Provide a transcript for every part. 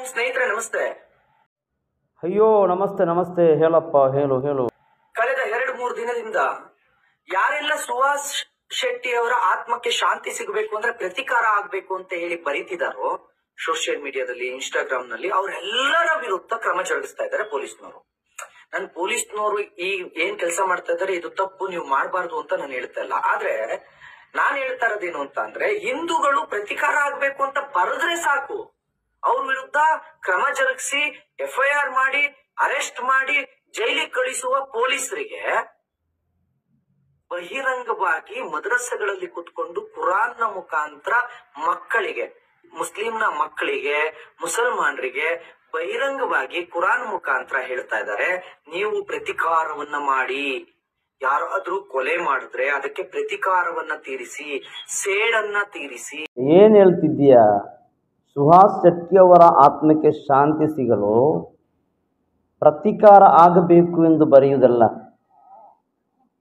ಸ್ನೇಹಿತರೆ ನಮಸ್ತೆ. ಅಯ್ಯೋ ನಮಸ್ತೆ ನಮಸ್ತೆ, ಹೇಳಪ್ಪ ಹೇಳು ಹೇಳು. ಕಳೆದ 2-3 ದಿನದಿಂದ ಯಾರೆಲ್ಲ ಸುಹಾಸ್ ಶೆಟ್ಟಿ ಅವರ ಆತ್ಮಕ್ಕೆ ಶಾಂತಿ ಸಿಗಬೇಕು ಅಂದ್ರೆ ಪ್ರತಿಕಾರ ಆಗ್ಬೇಕು ಅಂತ ಹೇಳಿ ಬರೀತಿದಾರೋ ಸೋಷಿಯಲ್ ಮೀಡಿಯಾದಲ್ಲಿ, ಇನ್ಸ್ಟಾಗ್ರಾಮ್ ನಲ್ಲಿ, ಅವರೆಲ್ಲರ ವಿರುದ್ಧ ಕ್ರಮ ಜರುಗಿಸ್ತಾ ಇದ್ದಾರೆ ಪೊಲೀಸ್ನವರು. ನಾನು ಪೊಲೀಸ್ನವರು ಈ ಏನ್ ಕೆಲಸ ಮಾಡ್ತಾ ಇದ್ದಾರೆ ಇದು ತಪ್ಪು, ನೀವು ಮಾಡಬಾರ್ದು ಅಂತ ನಾನು ಹೇಳ್ತಾ ಇಲ್ಲ. ಆದ್ರೆ ನಾನ್ ಹೇಳ್ತಾ ಇರೋದೇನು ಅಂತ ಅಂದ್ರೆ, ಹಿಂದೂಗಳು ಪ್ರತಿಕಾರ ಆಗ್ಬೇಕು ಅಂತ ಬರೆದ್ರೆ ಸಾಕು, ಅವ್ರ ವಿರುದ್ಧ ಕ್ರಮ ಜರುಗಿಸಿ FIR ಮಾಡಿ ಅರೆಸ್ಟ್ ಮಾಡಿ ಜೈಲಿಗೆ ಕಳಿಸುವ ಪೊಲೀಸರಿಗೆ ಬಹಿರಂಗವಾಗಿ ಮದ್ರಸೆಗಳಲ್ಲಿ ಕುತ್ಕೊಂಡು ಕುರಾನ್ನ ಮುಖಾಂತರ ಮಕ್ಕಳಿಗೆ, ಮುಸ್ಲಿಂನ ಮಕ್ಕಳಿಗೆ, ಮುಸಲ್ಮಾನರಿಗೆ ಬಹಿರಂಗವಾಗಿ ಕುರಾನ್ ಮುಖಾಂತರ ಹೇಳ್ತಾ ಇದ್ದಾರೆ, ನೀವು ಪ್ರತಿಕಾರವನ್ನ ಮಾಡಿ, ಯಾರಾದ್ರೂ ಕೊಲೆ ಮಾಡಿದ್ರೆ ಅದಕ್ಕೆ ಪ್ರತಿಕಾರವನ್ನ ತೀರಿಸಿ, ಸೇಡನ್ನ ತೀರಿಸಿ. ಏನ್ ಹೇಳ್ತಿದ್ದೀಯಾ? ಸುಹಾಸ್ ಶೆಟ್ಟಿ ಅವರ ಆತ್ಮಕ್ಕೆ ಶಾಂತಿ ಸಿಗಲು ಪ್ರತಿಕಾರ ಆಗಬೇಕು ಎಂದು ಬರೆಯುವುದಲ್ಲ,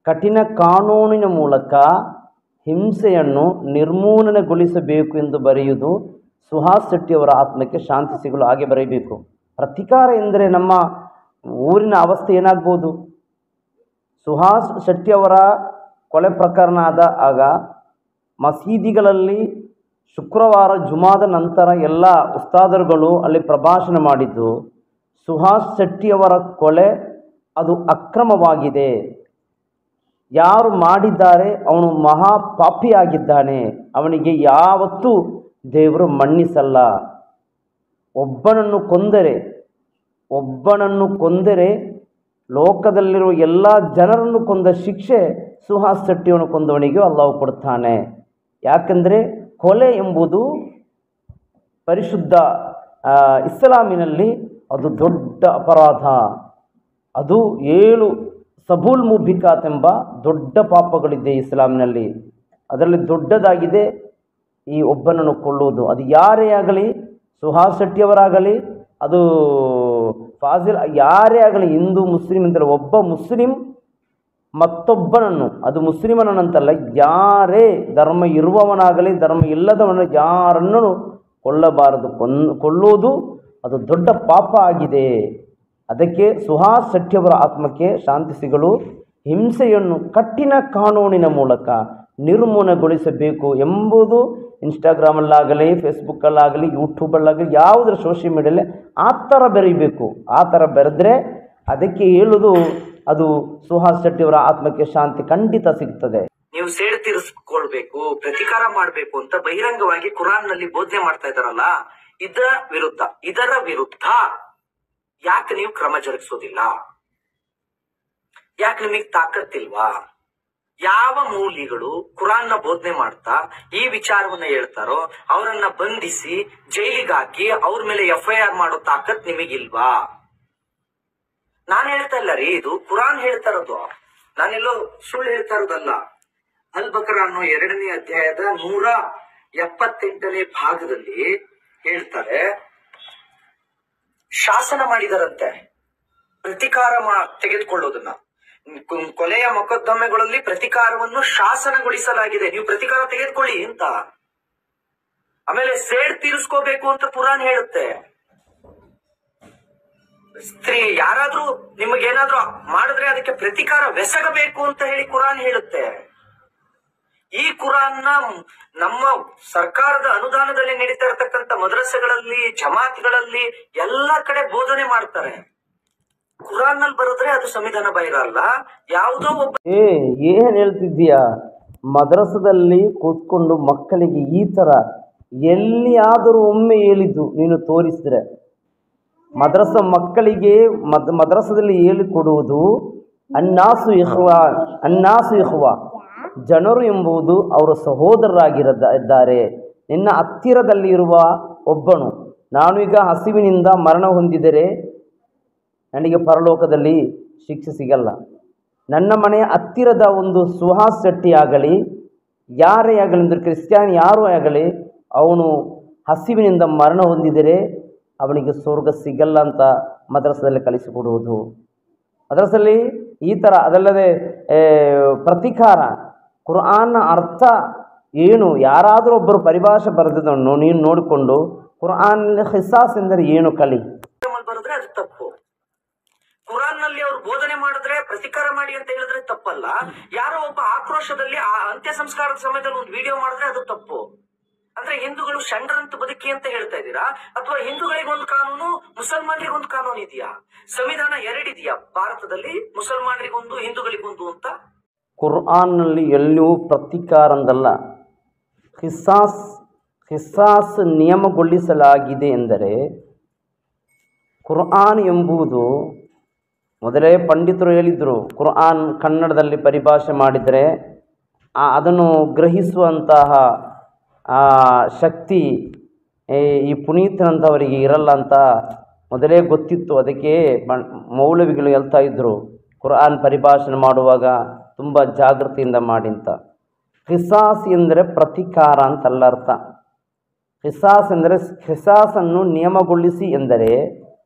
ಕಠಿಣ ಕಾನೂನಿನ ಮೂಲಕ ಹಿಂಸೆಯನ್ನು ನಿರ್ಮೂಲನೆಗೊಳಿಸಬೇಕು ಎಂದು ಬರೆಯುವುದು ಸುಹಾಸ್ ಶೆಟ್ಟಿ ಅವರ ಆತ್ಮಕ್ಕೆ ಶಾಂತಿ ಸಿಗಲು ಹಾಗೆ ಬರೆಯಬೇಕು. ಪ್ರತಿಕಾರ ಎಂದರೆ ನಮ್ಮ ಊರಿನ ಅವಸ್ಥೆ ಏನಾಗ್ಬೋದು? ಸುಹಾಸ್ ಶೆಟ್ಟಿ ಅವರ ಕೊಲೆ ಪ್ರಕರಣ ಆಗ ಮಸೀದಿಗಳಲ್ಲಿ ಶುಕ್ರವಾರ ಜುಮಾದ ನಂತರ ಎಲ್ಲ ಉಸ್ತಾದರುಗಳು ಅಲ್ಲಿ ಪ್ರಭಾಷಣೆ ಮಾಡಿದ್ದು, ಸುಹಾಸ್ ಶೆಟ್ಟಿಯವರ ಕೊಲೆ ಅದು ಅಕ್ರಮವಾಗಿದೆ, ಯಾರು ಮಾಡಿದ್ದಾರೆ ಅವನು ಮಹಾಪಾಪಿಯಾಗಿದ್ದಾನೆ, ಅವನಿಗೆ ಯಾವತ್ತೂ ದೇವರು ಮನ್ನಿಸಲ್ಲ. ಒಬ್ಬನನ್ನು ಕೊಂದರೆ ಲೋಕದಲ್ಲಿರುವ ಎಲ್ಲ ಜನರನ್ನು ಕೊಂದ ಶಿಕ್ಷೆ ಸುಹಾಸ್ ಶೆಟ್ಟಿಯನ್ನು ಕೊಂದವನಿಗೆ ಅಲ್ಲಾಹು ಕೊಡ್ತಾನೆ. ಯಾಕೆಂದರೆ ಕೊಲೆ ಎಂಬುದು ಪರಿಶುದ್ಧ ಇಸ್ಲಾಮಿನಲ್ಲಿ ಅದು ದೊಡ್ಡ ಅಪರಾಧ. ಅದು 7 ಸಬೂಲ್ ಮುಬಿಕಾತ್ ಎಂಬ ದೊಡ್ಡ ಪಾಪಗಳಿದೆ ಇಸ್ಲಾಮಿನಲ್ಲಿ. ಅದರಲ್ಲಿ ದೊಡ್ಡದಾಗಿದೆ ಈ ಒಬ್ಬನನ್ನು ಕೊಲ್ಲುವುದು. ಅದು ಯಾರೇ ಆಗಲಿ, ಸುಹಾಸ್ ಶೆಟ್ಟಿಯವರಾಗಲಿ, ಅದು ಫಾಜಿಲ್ ಯಾರೇ ಆಗಲಿ, ಹಿಂದೂ ಮುಸ್ಲಿಂ ಅಂತಲ್ಲ, ಒಬ್ಬ ಮುಸ್ಲಿಂ ಮತ್ತೊಬ್ಬನನ್ನು, ಅದು ಮುಸ್ಲಿಮನಂತಲ್ಲ, ಯಾರೇ ಧರ್ಮ ಇರುವವನಾಗಲಿ ಧರ್ಮ ಇಲ್ಲದವನ ಯಾರನ್ನು ಕೊಲ್ಲಬಾರದು. ಕೊಲ್ಲುವುದು ಅದು ದೊಡ್ಡ ಪಾಪ ಆಗಿದೆ. ಅದಕ್ಕೆ ಸುಹಾಸ್ ಶೆಟ್ಟಿಯವರ ಆತ್ಮಕ್ಕೆ ಶಾಂತಿ ಸಿಗಲು ಹಿಂಸೆಯನ್ನು ಕಠಿಣ ಕಾನೂನಿನ ಮೂಲಕ ನಿರ್ಮೂಲನೆಗೊಳಿಸಬೇಕು ಎಂಬುದು ಇನ್ಸ್ಟಾಗ್ರಾಮಲ್ಲಾಗಲಿ, ಫೇಸ್ಬುಕ್ಕಲ್ಲಾಗಲಿ, ಯೂಟ್ಯೂಬಲ್ಲಾಗಲಿ, ಯಾವುದರ ಸೋಷಿಯಲ್ ಮೀಡಿಯಲ್ಲಿ ಆ ಥರ ಬೆರೀಬೇಕು. ಆ ಥರ ಬೆರೆದ್ರೆ ಅದಕ್ಕೆ ಹೇಳುವುದು ಅದು ಸುಹಾಸ್ ಶೆಟ್ಟಿಯವರ ಆತ್ಮಕ್ಕೆ ಶಾಂತಿ ಖಂಡಿತ ಸಿಗ್ತದೆ. ನೀವು ಸೇಡು ತೀರಿಸ್ಕೊಳ್ಬೇಕು, ಪ್ರತಿಕಾರ ಮಾಡ್ಬೇಕು ಅಂತ ಬಹಿರಂಗವಾಗಿ ಕುರಾನ್ ನಲ್ಲಿ ಬೋಧನೆ ಮಾಡ್ತಾ ಇದಾರಲ್ಲ, ಇದರ ವಿರುದ್ಧ ಯಾಕೆ ನೀವು ಕ್ರಮ ಜರುಗಿಸೋದಿಲ್ಲ? ಯಾಕೆ ನಿಮಗೆ ತಾಕತ್ತಿಲ್ವಾ? ಯಾವ ಮೌಲ್ಯಗಳು ಕುರಾನ್ನ ಬೋಧನೆ ಮಾಡ್ತಾ ಈ ವಿಚಾರವನ್ನ ಹೇಳ್ತಾರೋ ಅವರನ್ನ ಬಂಧಿಸಿ ಜೈಲಿಗೆ ಹಾಕಿ ಅವ್ರ ಮೇಲೆ FIR ಮಾಡೋ ತಾಕತ್ ನಿಮಗಿಲ್ವಾ? ನಾನು ಹೇಳ್ತಾ ಇಲ್ಲ ರೀ, ಇದು ಕುರಾನ್ ಹೇಳ್ತಾ ಇರೋದು, ನಾನೆಲ್ಲೋ ಸುಳ್ಳು ಹೇಳ್ತಾ ಇರೋದಲ್ಲ. ಅಲ್ ಬಕರ ಅನ್ನೋ 2ನೇ ಅಧ್ಯಾಯದ 178ನೇ ಭಾಗದಲ್ಲಿ ಹೇಳ್ತಾರೆ, ಶಾಸನ ಮಾಡಿದರಂತೆ ಪ್ರತಿಕಾರ ತೆಗೆದುಕೊಳ್ಳೋದನ್ನ. ಕೊಲೆಯ ಮೊಕದ್ದಮೆಗಳಲ್ಲಿ ಪ್ರತಿಕಾರವನ್ನು ಶಾಸನಗೊಳಿಸಲಾಗಿದೆ, ನೀವು ಪ್ರತಿಕಾರ ತೆಗೆದುಕೊಳ್ಳಿ ಅಂತ. ಆಮೇಲೆ ಸೇಡ್ ತೀರಿಸ್ಕೋಬೇಕು ಅಂತ ಕುರಾನ್ ಹೇಳುತ್ತೆ. ಸ್ತ್ರೀ ಯಾರಾದ್ರೂ ನಿಮಗೇನಾದ್ರೂ ಮಾಡಿದ್ರೆ ಅದಕ್ಕೆ ಪ್ರತಿಕಾರ ಬೆಸಗಬೇಕು ಅಂತ ಹೇಳಿ ಕುರಾನ್ ಹೇಳುತ್ತೆ. ಈ ಕುರಾನ್ನ ನಮ್ಮ ಸರ್ಕಾರದ ಅನುದಾನದಲ್ಲಿ ನಡೀತಾ ಇರತಕ್ಕಂತ ಮದ್ರಸೆಗಳಲ್ಲಿ, ಜಮಾತ್ಗಳಲ್ಲಿ ಎಲ್ಲ ಕಡೆ ಬೋಧನೆ ಮಾಡ್ತಾರೆ. ಕುರಾನ್ ನಲ್ಲಿ ಬರೆದ್ರೆ ಅದು ಸಂವಿಧಾನ ಬಾಹಿರ ಅಲ್ಲ. ಯಾವುದೋ ಒಬ್ಬ ಏನ್ ಹೇಳ್ತಿದ್ದೀಯಾ? ಮದ್ರಸದಲ್ಲಿ ಕೂತ್ಕೊಂಡು ಮಕ್ಕಳಿಗೆ ಈ ತರ ಎಲ್ಲಿಯಾದರೂ ಒಮ್ಮೆ ಹೇಳಿದ್ದು ನೀನು ತೋರಿಸಿದ್ರೆ, ಮಕ್ಕಳಿಗೆ ಮದ್ರಸದಲ್ಲಿ ಹೇಳಿಕೊಡುವುದು ಅನ್ನಾಸು ಇಖ್ವಾ, ಜನರು ಎಂಬುದು ಅವರ ಸಹೋದರರಾಗಿದ್ದಾರೆ. ನಿನ್ನ ಹತ್ತಿರದಲ್ಲಿ ಇರುವ ಒಬ್ಬನು, ನಾನು ಈಗ ಹಸಿವಿನಿಂದ ಮರಣ ಹೊಂದಿದರೆ ನನಗೆ ಪರಲೋಕದಲ್ಲಿ ಶಿಕ್ಷೆ ಸಿಗಲ್ಲ. ನನ್ನ ಮನೆಯ ಹತ್ತಿರದ ಒಂದು ಸುಹಾಸ್ ಶೆಟ್ಟಿ ಆಗಲಿ, ಯಾರೇ ಆಗಲಿ, ಅಂದರೆ ಕ್ರಿಸ್ಟಿಯಾನಿ ಯಾರೂ ಆಗಲಿ, ಅವನು ಹಸಿವಿನಿಂದ ಮರಣ ಹೊಂದಿದರೆ ಅವನಿಗೆ ಸ್ವರ್ಗ ಸಿಗಲ್ಲ ಅಂತ ಮದ್ರಸದಲ್ಲಿ ಕಲಿಸಿಕೊಡುವುದು. ಮದ್ರಸದಲ್ಲಿ ಈ ಥರ. ಅದಲ್ಲದೆ ಪ್ರತಿಕಾರ, ಕುರ್ಆನ್ನ ಅರ್ಥ ಏನು, ಯಾರಾದರೂ ಒಬ್ಬರು ಪರಿಭಾಷೆ ಬರೆದಿದ್ದನ್ನು ನೀನು ನೋಡಿಕೊಂಡು ಕುರಾನ್ ಖಿಸಾಸ್ ಎಂದರೆ ಏನು ಕಲಿ ಬರೆದ್ರೆ ಅದು ತಪ್ಪು. ಕುರಾನ್ ನಲ್ಲಿ ಅವ್ರು ಬೋಧನೆ ಮಾಡಿದ್ರೆ ಪ್ರತಿಕಾರ ಮಾಡಿ ಅಂತ ಹೇಳಿದ್ರೆ ತಪ್ಪಲ್ಲ. ಯಾರೋ ಒಬ್ಬ ಆಕ್ರೋಶದಲ್ಲಿ ಆ ಅಂತ್ಯ ಸಂಸ್ಕಾರದ ಸಮಯದಲ್ಲಿ ಒಂದು ವಿಡಿಯೋ ಮಾಡಿದ್ರೆ ಅದು ತಪ್ಪು. ಅಂದ್ರೆ ಹಿಂದೂಗಳು ಷಂಡ್ರಂತ ಬದುಕಿ ಅಂತ ಹೇಳ್ತಾ ಇದ್ದೀರಾ, ಅಥವಾ ಹಿಂದೂಗಳಿಗೊಂದು ಕಾನೂನು ಮುಸಲ್ಮಾನರಿಗೊಂದು ಕಾನೂನು ಇದೆಯಾ? ಸಂವಿಧಾನ ಎರಡಿದೆಯಾ ಭಾರತದಲ್ಲಿ? ಮುಸಲ್ಮಾನರಿಗೊಂದು ಹಿಂದೂಗಳಿಗೊಂದು ಅಂತ? ಕುರ್ಆನ್ ನಲ್ಲಿ ಎಲ್ಲಿಯೂ ಪ್ರತಿಕಾರ ಅಂದಲ್ಲ. ಖಿಸಾಸ್ ನಿಯಮಗೊಳಿಸಲಾಗಿದೆ ಎಂದರೆ ಕುರ್ಆನ್ ಎಂಬುದು ಮೊದಲೇ ಪಂಡಿತರು ಹೇಳಿದರು, ಕುರ್ಆನ್ ಕನ್ನಡದಲ್ಲಿ ಪರಿಭಾಷೆ ಮಾಡಿದರೆ ಅದನ್ನು ಗ್ರಹಿಸುವಂತಹ ಶಕ್ತಿ ಈ ಪುನೀತನಂತವರಿಗೆ ಇರಲ್ಲ ಅಂತ ಮೊದಲೇ ಗೊತ್ತಿತ್ತು. ಅದಕ್ಕೆ ಮೌಲವಿಗಳು ಹೇಳ್ತಾ ಇದ್ದರು, ಕುರ್ಆನ್ ಪರಿಭಾಷಣೆ ಮಾಡುವಾಗ ತುಂಬ ಜಾಗೃತಿಯಿಂದ ಮಾಡಿ ಅಂತ. ಖಿಸಾಸ್ ಎಂದರೆ ಪ್ರತಿಕಾರ ಅಂತಲ್ಲ ಅರ್ಥ. ಖಿಸಾಸ್ ಎಂದರೆ ಖಿಸಾಸನ್ನು ನಿಯಮಗೊಳಿಸಿ ಎಂದರೆ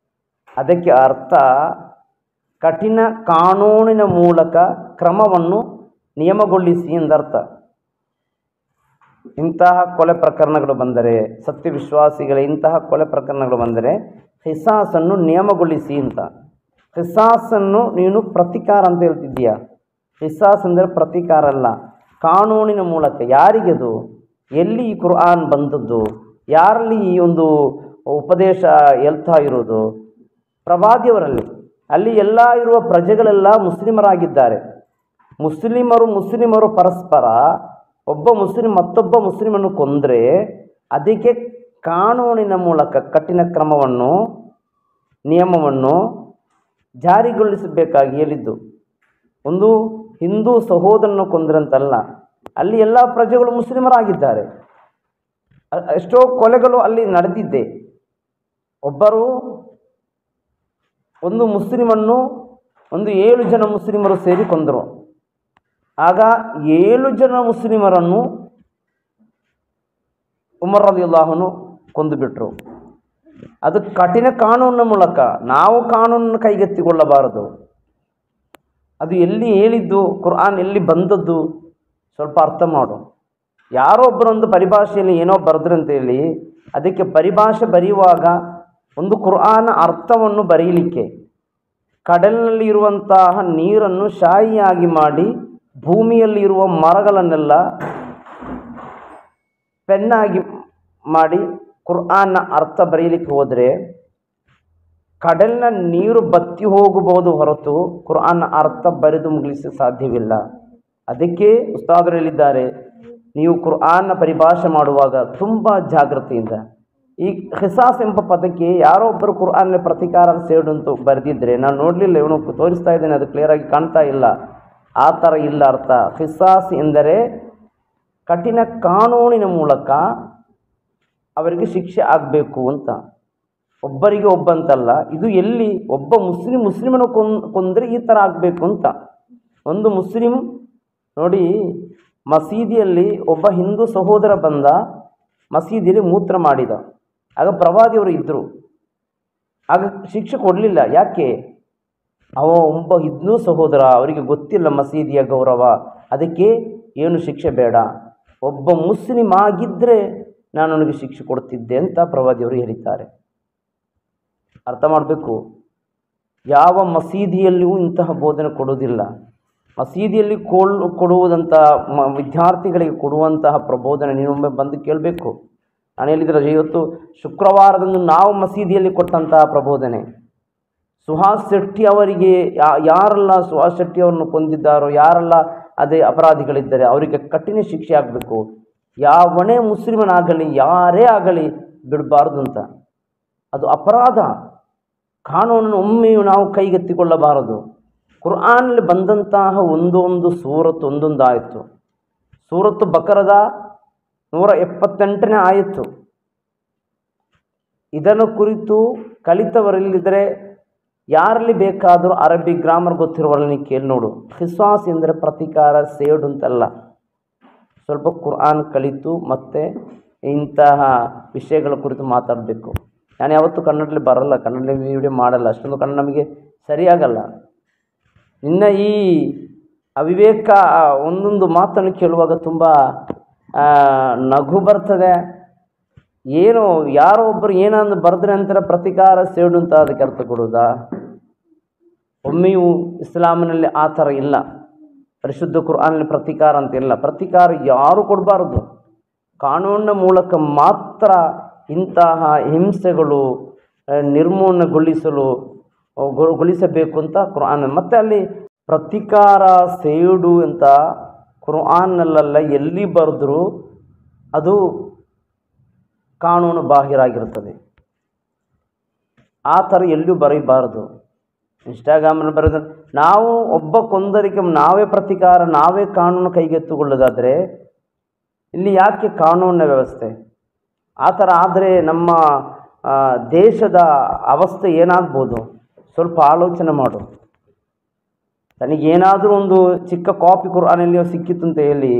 ಅದಕ್ಕೆ ಅರ್ಥ ಕಠಿಣ ಕಾನೂನಿನ ಮೂಲಕ ಕ್ರಮವನ್ನು ನಿಯಮಗೊಳಿಸಿ ಎಂದರ್ಥ. ಇಂತಹ ಕೊಲೆ ಪ್ರಕರಣಗಳು ಬಂದರೆ, ಸತ್ಯವಿಶ್ವಾಸಿಗಳ ಇಂತಹ ಕೊಲೆ ಪ್ರಕರಣಗಳು ಬಂದರೆ ಖಿಸಾಸನ್ನು ನಿಯಮಗೊಳಿಸಿ ಅಂತ. ಖಿಸಾಸನ್ನು ನೀನು ಪ್ರತಿಕಾರ ಅಂತ ಹೇಳ್ತಿದ್ದೀಯ. ಖಿಸಾಸ್ ಅಂದರೆ ಪ್ರತಿಕಾರ ಅಲ್ಲ, ಕಾನೂನಿನ ಮೂಲಕ. ಯಾರಿಗದು? ಎಲ್ಲಿ ಈ ಕುರ್ಆನ್ ಬಂದದ್ದು? ಯಾರಲ್ಲಿ ಈ ಒಂದು ಉಪದೇಶ ಹೇಳ್ತಾ ಇರೋದು? ಪ್ರವಾದಿಯವರಲ್ಲಿ. ಅಲ್ಲಿ ಎಲ್ಲ ಇರುವ ಪ್ರಜೆಗಳೆಲ್ಲ ಮುಸ್ಲಿಮರಾಗಿದ್ದಾರೆ. ಮುಸ್ಲಿಮರು ಪರಸ್ಪರ ಒಬ್ಬ ಮುಸ್ಲಿಂ ಮತ್ತೊಬ್ಬ ಮುಸ್ಲಿಮನ್ನು ಕೊಂದರೆ ಅದಕ್ಕೆ ಕಾನೂನಿನ ಮೂಲಕ ಕಠಿಣ ಕ್ರಮವನ್ನು ನಿಯಮವನ್ನು ಜಾರಿಗೊಳಿಸಬೇಕಾಗಿ ಹೇಳಿದ್ದು. ಒಂದು ಹಿಂದೂ ಸಹೋದರನ್ನು ಕೊಂದ್ರಂತಲ್ಲ, ಅಲ್ಲಿ ಎಲ್ಲ ಪ್ರಜೆಗಳು ಮುಸ್ಲಿಮರಾಗಿದ್ದಾರೆ. ಎಷ್ಟೋ ಕೊಲೆಗಳು ಅಲ್ಲಿ ನಡೆದಿದ್ದೆ. ಒಂದು ಮುಸ್ಲಿಮನ್ನು 7 ಜನ ಮುಸ್ಲಿಮರು ಸೇರಿ ಕೊಂದರು. ಆಗ 7 ಜನ ಮುಸ್ಲಿಮರನ್ನು ಉಮರ್ ರಲಿಯಲ್ಲಾಹು ಅನ್ಹು ಕೊಂದುಬಿಟ್ರು. ಅದು ಕಠಿಣ ಕಾನೂನಿನ ಮೂಲಕ. ನಾವು ಕಾನೂನನ್ನು ಕೈಗೆತ್ತಿಕೊಳ್ಳಬಾರದು. ಅದು ಎಲ್ಲಿ ಹೇಳಿದ್ದು, ಕುರ್ಆನ್ ಎಲ್ಲಿ ಬಂದದ್ದು ಸ್ವಲ್ಪ ಅರ್ಥ ಮಾಡು. ಯಾರೋ ಒಬ್ಬರೊಂದು ಪರಿಭಾಷೆಯಲ್ಲಿ ಏನೋ ಬರೆದ್ರಂತೇಳಿ ಅದಕ್ಕೆ ಪರಿಭಾಷೆ ಬರೆಯುವಾಗ ಒಂದು ಕುರ್ಆನ್ ಅರ್ಥವನ್ನು ಬರೀಲಿಕ್ಕೆ ಕಡಲಿನಲ್ಲಿ ಇರುವಂತಹ ನೀರನ್ನು ಶಾಯಿಯಾಗಿ ಮಾಡಿ ಭೂಮಿಯಲ್ಲಿ ಇರುವ ಮರಗಳನ್ನೆಲ್ಲ ಪೆನ್ನಾಗಿ ಮಾಡಿ ಕುರ್ಆನ್ನ ಅರ್ಥ ಬರೀಲಿಕ್ಕೆ ಹೋದರೆ ಕಡಲಿನ ನೀರು ಬತ್ತಿ ಹೋಗಬಹುದು ಹೊರತು ಕುರ್ಆನ್ನ ಅರ್ಥ ಬರೆದು ಮುಗಿಸಲು ಸಾಧ್ಯವಿಲ್ಲ. ಅದಕ್ಕೆ ಉಸ್ತಾದರು ಹೇಳಿದ್ದಾರೆ, ನೀವು ಕುರ್ಆನ್ನ ಪರಿಭಾಷೆ ಮಾಡುವಾಗ ತುಂಬ ಜಾಗೃತಿಯಿಂದ. ಈ ಖಿಸಾಸ್ ಎಂಬ ಪದಕ್ಕೆ ಯಾರೋ ಒಬ್ಬರು ಕುರ್ಆನ್ನ ಪ್ರತಿಕಾರ ಸೇಡು ಅಂತ ಬರೆದಿದ್ದರೆ ನಾನು ನೋಡಲಿಲ್ಲ, ಇವನು ತೋರಿಸ್ತಾ ಇದ್ದೇನೆ, ಅದು ಕ್ಲಿಯರಾಗಿ ಕಾಣ್ತಾ ಇಲ್ಲ. ಆ ಥರ ಇಲ್ಲ ಅರ್ಥ. ಖಿಸಾಸ್ ಎಂದರೆ ಕಠಿಣ ಕಾನೂನಿನ ಮೂಲಕ ಅವರಿಗೆ ಶಿಕ್ಷೆ ಆಗಬೇಕು ಅಂತ. ಒಬ್ಬರಿಗೆ ಒಬ್ಬಂತಲ್ಲ. ಇದು ಎಲ್ಲಿ ಒಬ್ಬ ಮುಸ್ಲಿಮನು ಕೊಂದರೆ ಈ ಥರ ಆಗಬೇಕು ಅಂತ. ಒಂದು ಮುಸ್ಲಿಂ ನೋಡಿ, ಮಸೀದಿಯಲ್ಲಿ ಒಬ್ಬ ಹಿಂದೂ ಸಹೋದರ ಬಂದ, ಮಸೀದಿಯಲ್ಲಿ ಮೂತ್ರ ಮಾಡಿದ. ಆಗ ಪ್ರವಾದಿಯವರು ಇದ್ದರು. ಆಗ ಶಿಕ್ಷೆ ಕೊಡಲಿಲ್ಲ. ಯಾಕೆ? ಒಬ್ಬ ಹಿಂದೂ ಸಹೋದರ, ಅವರಿಗೆ ಗೊತ್ತಿಲ್ಲ ಮಸೀದಿಯ ಗೌರವ, ಅದಕ್ಕೆ ಏನು ಶಿಕ್ಷೆ ಬೇಡ. ಒಬ್ಬ ಮುಸ್ಲಿಂ ಆಗಿದ್ದರೆ ನಾನು ಅವನಿಗೆ ಶಿಕ್ಷೆ ಕೊಡ್ತಿದ್ದೆ ಅಂತ ಪ್ರವಾದಿಯವರು ಹೇಳಿದ್ದಾರೆ. ಅರ್ಥ ಮಾಡಬೇಕು. ಯಾವ ಮಸೀದಿಯಲ್ಲಿಯೂ ಇಂತಹ ಬೋಧನೆ ಕೊಡುವುದಿಲ್ಲ. ಮಸೀದಿಯಲ್ಲಿ ಕೊಡುವುದಂಥ ವಿದ್ಯಾರ್ಥಿಗಳಿಗೆ ಕೊಡುವಂತಹ ಪ್ರಬೋಧನೆ ನೀನೊಮ್ಮೆ ಬಂದು ಕೇಳಬೇಕು. ನಾನು ಹೇಳಿದ್ರೆ ಇವತ್ತು ಶುಕ್ರವಾರದಂದು ನಾವು ಮಸೀದಿಯಲ್ಲಿ ಕೊಟ್ಟಂತಹ ಪ್ರಬೋಧನೆ, ಸುಹಾಸ್ ಶೆಟ್ಟಿ ಅವರಿಗೆ ಯಾರೆಲ್ಲ ಸುಹಾಸ್ ಶೆಟ್ಟಿ ಅವರನ್ನು ಕೊಂದಿದ್ದಾರೋ, ಯಾರೆಲ್ಲ ಅದೇ ಅಪರಾಧಿಗಳಿದ್ದಾರೆ ಅವರಿಗೆ ಕಠಿಣ ಶಿಕ್ಷೆ ಆಗಬೇಕು. ಯಾವನೇ ಮುಸ್ಲಿಮನಾಗಲಿ ಯಾರೇ ಆಗಲಿ ಬಿಡಬಾರ್ದು ಅಂತ. ಅದು ಅಪರಾಧ. ಕಾನೂನನ್ನು ಒಮ್ಮೆಯೂ ನಾವು ಕೈಗೆತ್ತಿಕೊಳ್ಳಬಾರದು. ಕುರ್ಆನಲ್ಲಿ ಬಂದಂತಹ ಒಂದೊಂದು ಸೂರತ್ ಒಂದೊಂದು ಆಯಿತು. ಸೂರತ್ತು ಬಕರದ 178ನೇ ಆಯಿತು. ಇದನ್ನು ಕುರಿತು ಕಲಿತವರಲ್ಲಿದ್ದರೆ ಯಾರಲ್ಲಿ ಬೇಕಾದರೂ ಅರಬ್ಬಿ ಗ್ರಾಮರ್ ಗೊತ್ತಿರುವವರಲ್ಲಿ ಕೇಳಿ ನೋಡು. ಖಿಸಾಸ್ ಎಂದರೆ ಪ್ರತಿಕಾರ, ಸೇಡು ಅಂತಲ್ಲ. ಸ್ವಲ್ಪ ಕುರ್ಆನ್ ಕಲಿತು ಮತ್ತೆ ಇಂತಹ ವಿಷಯಗಳ ಕುರಿತು ಮಾತಾಡಬೇಕು. ನಾನು ಯಾವತ್ತೂ ಕನ್ನಡದಲ್ಲಿ ಬರಲ್ಲ, ಕನ್ನಡದಲ್ಲಿ ವಿಡಿಯೋ ಮಾಡಲ್ಲ, ಅಷ್ಟೊಂದು ಕನ್ನಡ ನಮಗೆ ಸರಿಯಾಗಲ್ಲ. ನಿನ್ನ ಈ ಅವಿವೇಕ ಒಂದೊಂದು ಮಾತನ್ನು ಕೇಳುವಾಗ ತುಂಬ ನಗು ಬರ್ತದೆ. ಏನೋ ಯಾರೋ ಒಬ್ಬರು ಏನಂದು ಬರೆದ್ರೆ ಅಂತಾರೆ ಪ್ರತಿಕಾರ ಸೇಡು ಅಂತ ಅದಕ್ಕೆ ಅರ್ಥ ಕೊಡೋದಾ? ಒಮ್ಮೆಯೂ ಇಸ್ಲಾಮಿನಲ್ಲಿ ಆ ಥರ ಇಲ್ಲ. ಪರಿಶುದ್ಧ ಕುರ್ಆನಲ್ಲಿ ಪ್ರತಿಕಾರ ಅಂತ ಇಲ್ಲ. ಪ್ರತಿಕಾರ ಯಾರು ಕೊಡಬಾರ್ದು. ಕಾನೂನಿನ ಮೂಲಕ ಮಾತ್ರ ಇಂತಹ ಹಿಂಸೆಗಳು ಗೊಳಿಸಬೇಕು ಅಂತ ಕುರ್ಆನ್. ಮತ್ತು ಅಲ್ಲಿ ಪ್ರತಿಕಾರ ಸೇಡು ಅಂತ ಕುರ್ಆನ್ನಲ್ಲ ಎಲ್ಲಿ ಬರೆದ್ರು ಅದು ಕಾನೂನು ಬಾಹಿರಾಗಿರ್ತದೆ. ಆ ಥರ ಎಲ್ಲೂ ಬರೀಬಾರ್ದು. ಇನ್ಸ್ಟಾಗ್ರಾಮಲ್ಲಿ ಬರೆದು ನಾವು ಒಬ್ಬ ಕೊಂದರಿಗೆ ನಾವೇ ಪ್ರತಿಕಾರ, ನಾವೇ ಕಾನೂನು ಕೈಗೆತ್ತಿಕೊಳ್ಳೋದಾದರೆ ಇಲ್ಲಿ ಯಾಕೆ ಕಾನೂನಿನ ವ್ಯವಸ್ಥೆ? ಆ ಥರ ಆದರೆ ನಮ್ಮ ದೇಶದ ಅವಸ್ಥೆ ಏನಾಗ್ಬೋದು? ಸ್ವಲ್ಪ ಆಲೋಚನೆ ಮಾಡು. ತನಗೇನಾದರೂ ಒಂದು ಚಿಕ್ಕ ಕಾಪಿ ಕುರ್ಆನಲ್ಲಿಯೋ ಸಿಕ್ಕಿತ್ತು ಅಂತ ಹೇಳಿ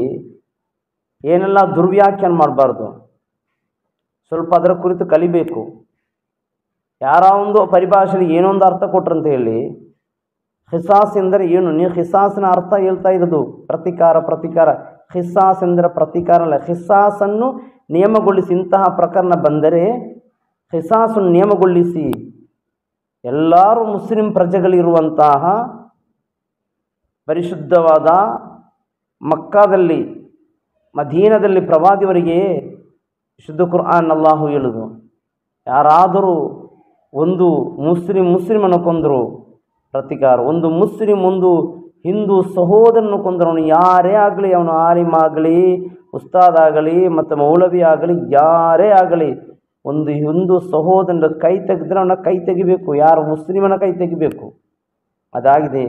ಏನೆಲ್ಲ ದುರ್ವ್ಯಾಖ್ಯಾನ ಮಾಡಬಾರ್ದು. ಸ್ವಲ್ಪ ಅದರ ಕುರಿತು ಕಲಿಬೇಕು. ಯಾರ ಒಂದು ಪರಿಭಾಷೆಯಲ್ಲಿ ಏನೋ ಒಂದು ಅರ್ಥ ಕೊಟ್ರಂತ ಹೇಳಿ ಖಿಸಾಸ್ ಎಂದರೆ ಏನು? ನೀವು ಖಿಸಾಸಿನ ಅರ್ಥ ಹೇಳ್ತಾ ಇರೋದು ಪ್ರತಿಕಾರ. ಖಿಸಾಸ್ ಎಂದರೆ ಪ್ರತಿಕಾರ ಅಲ್ಲ, ಖಿಸಾಸನ್ನು ನಿಯಮಗೊಳಿಸಿ. ಇಂತಹ ಪ್ರಕರಣ ಬಂದರೆ ಖಿಸಾಸನ್ನು ನಿಯಮಗೊಳಿಸಿ. ಎಲ್ಲರೂ ಮುಸ್ಲಿಂ ಪ್ರಜೆಗಳಿರುವಂತಹ ಪರಿಶುದ್ಧವಾದ ಮಕ್ಕಾದಲ್ಲಿ, ಮದೀನದಲ್ಲಿ ಪ್ರವಾದಿಯವರಿಗೆ ಶುದ್ಧ ಕುರ್ಆನ್ ಅಲ್ಲಾಹು ಹೇಳುದು, ಯಾರಾದರೂ ಒಂದು ಮುಸ್ಲಿಮನ್ನು ಕೊಂದರು ಪ್ರತಿಕಾರ, ಒಂದು ಮುಸ್ಲಿಂ ಒಂದು ಹಿಂದೂ ಸಹೋದರನ್ನು ಕೊಂದರು, ಅವನು ಯಾರೇ ಆಗಲಿ, ಅವನು ಆಲಿಮ್ ಆಗಲಿ, ಉಸ್ತಾದ್ ಆಗಲಿ, ಮತ್ತು ಮೌಲವಿ ಆಗಲಿ, ಯಾರೇ ಆಗಲಿ, ಒಂದು ಹಿಂದೂ ಸಹೋದರನ ಕೈ ತೆಗೆದ್ರೆ ಅವನ ಕೈ ತೆಗಿಬೇಕು. ಯಾರು ಮುಸ್ಲಿಮನ ಕೈ ತೆಗಿಬೇಕು. ಅದಾಗಿದೆ.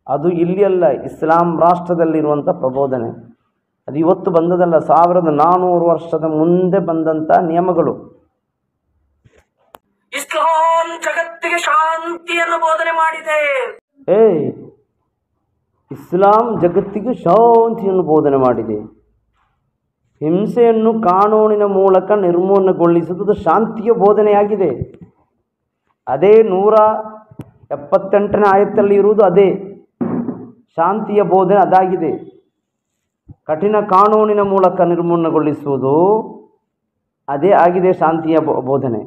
ಅದು ಇಲ್ಲಿ ಅಲ್ಲ, ಇಸ್ಲಾಂ ರಾಷ್ಟ್ರದಲ್ಲಿರುವಂಥ ಪ್ರಬೋಧನೆ. ಅದು ಇವತ್ತು ಬಂದದಲ್ಲ, 1400 ವರ್ಷದ ಮುಂದೆ ಬಂದಂಥ ನಿಯಮಗಳು. ಇಸ್ಲಾಂ ಜಗತ್ತಿಗೆ ಶಾಂತಿಯನ್ನು ಬೋಧನೆ ಮಾಡಿದೆ. ಇಸ್ಲಾಂ ಜಗತ್ತಿಗೆ ಶಾಂತಿಯನ್ನು ಬೋಧನೆ ಮಾಡಿದೆ. ಹಿಂಸೆಯನ್ನು ಕಾನೂನಿನ ಮೂಲಕ ನಿರ್ಮೂಲನೆಗೊಳಿಸುವುದು ಶಾಂತಿಯ ಬೋಧನೆಯಾಗಿದೆ. ಅದೇ 178ನೇ ಆಯತ್ತಲ್ಲಿ ಇರುವುದು ಅದೇ ಶಾಂತಿಯ ಬೋಧನೆ. ಅದಾಗಿದೆ. ಕಠಿಣ ಕಾನೂನಿನ ಮೂಲಕ ನಿರ್ಮೂಲನೆಗೊಳಿಸುವುದು ಅದೇ ಆಗಿದೆ ಶಾಂತಿಯ ಬೋಧನೆ.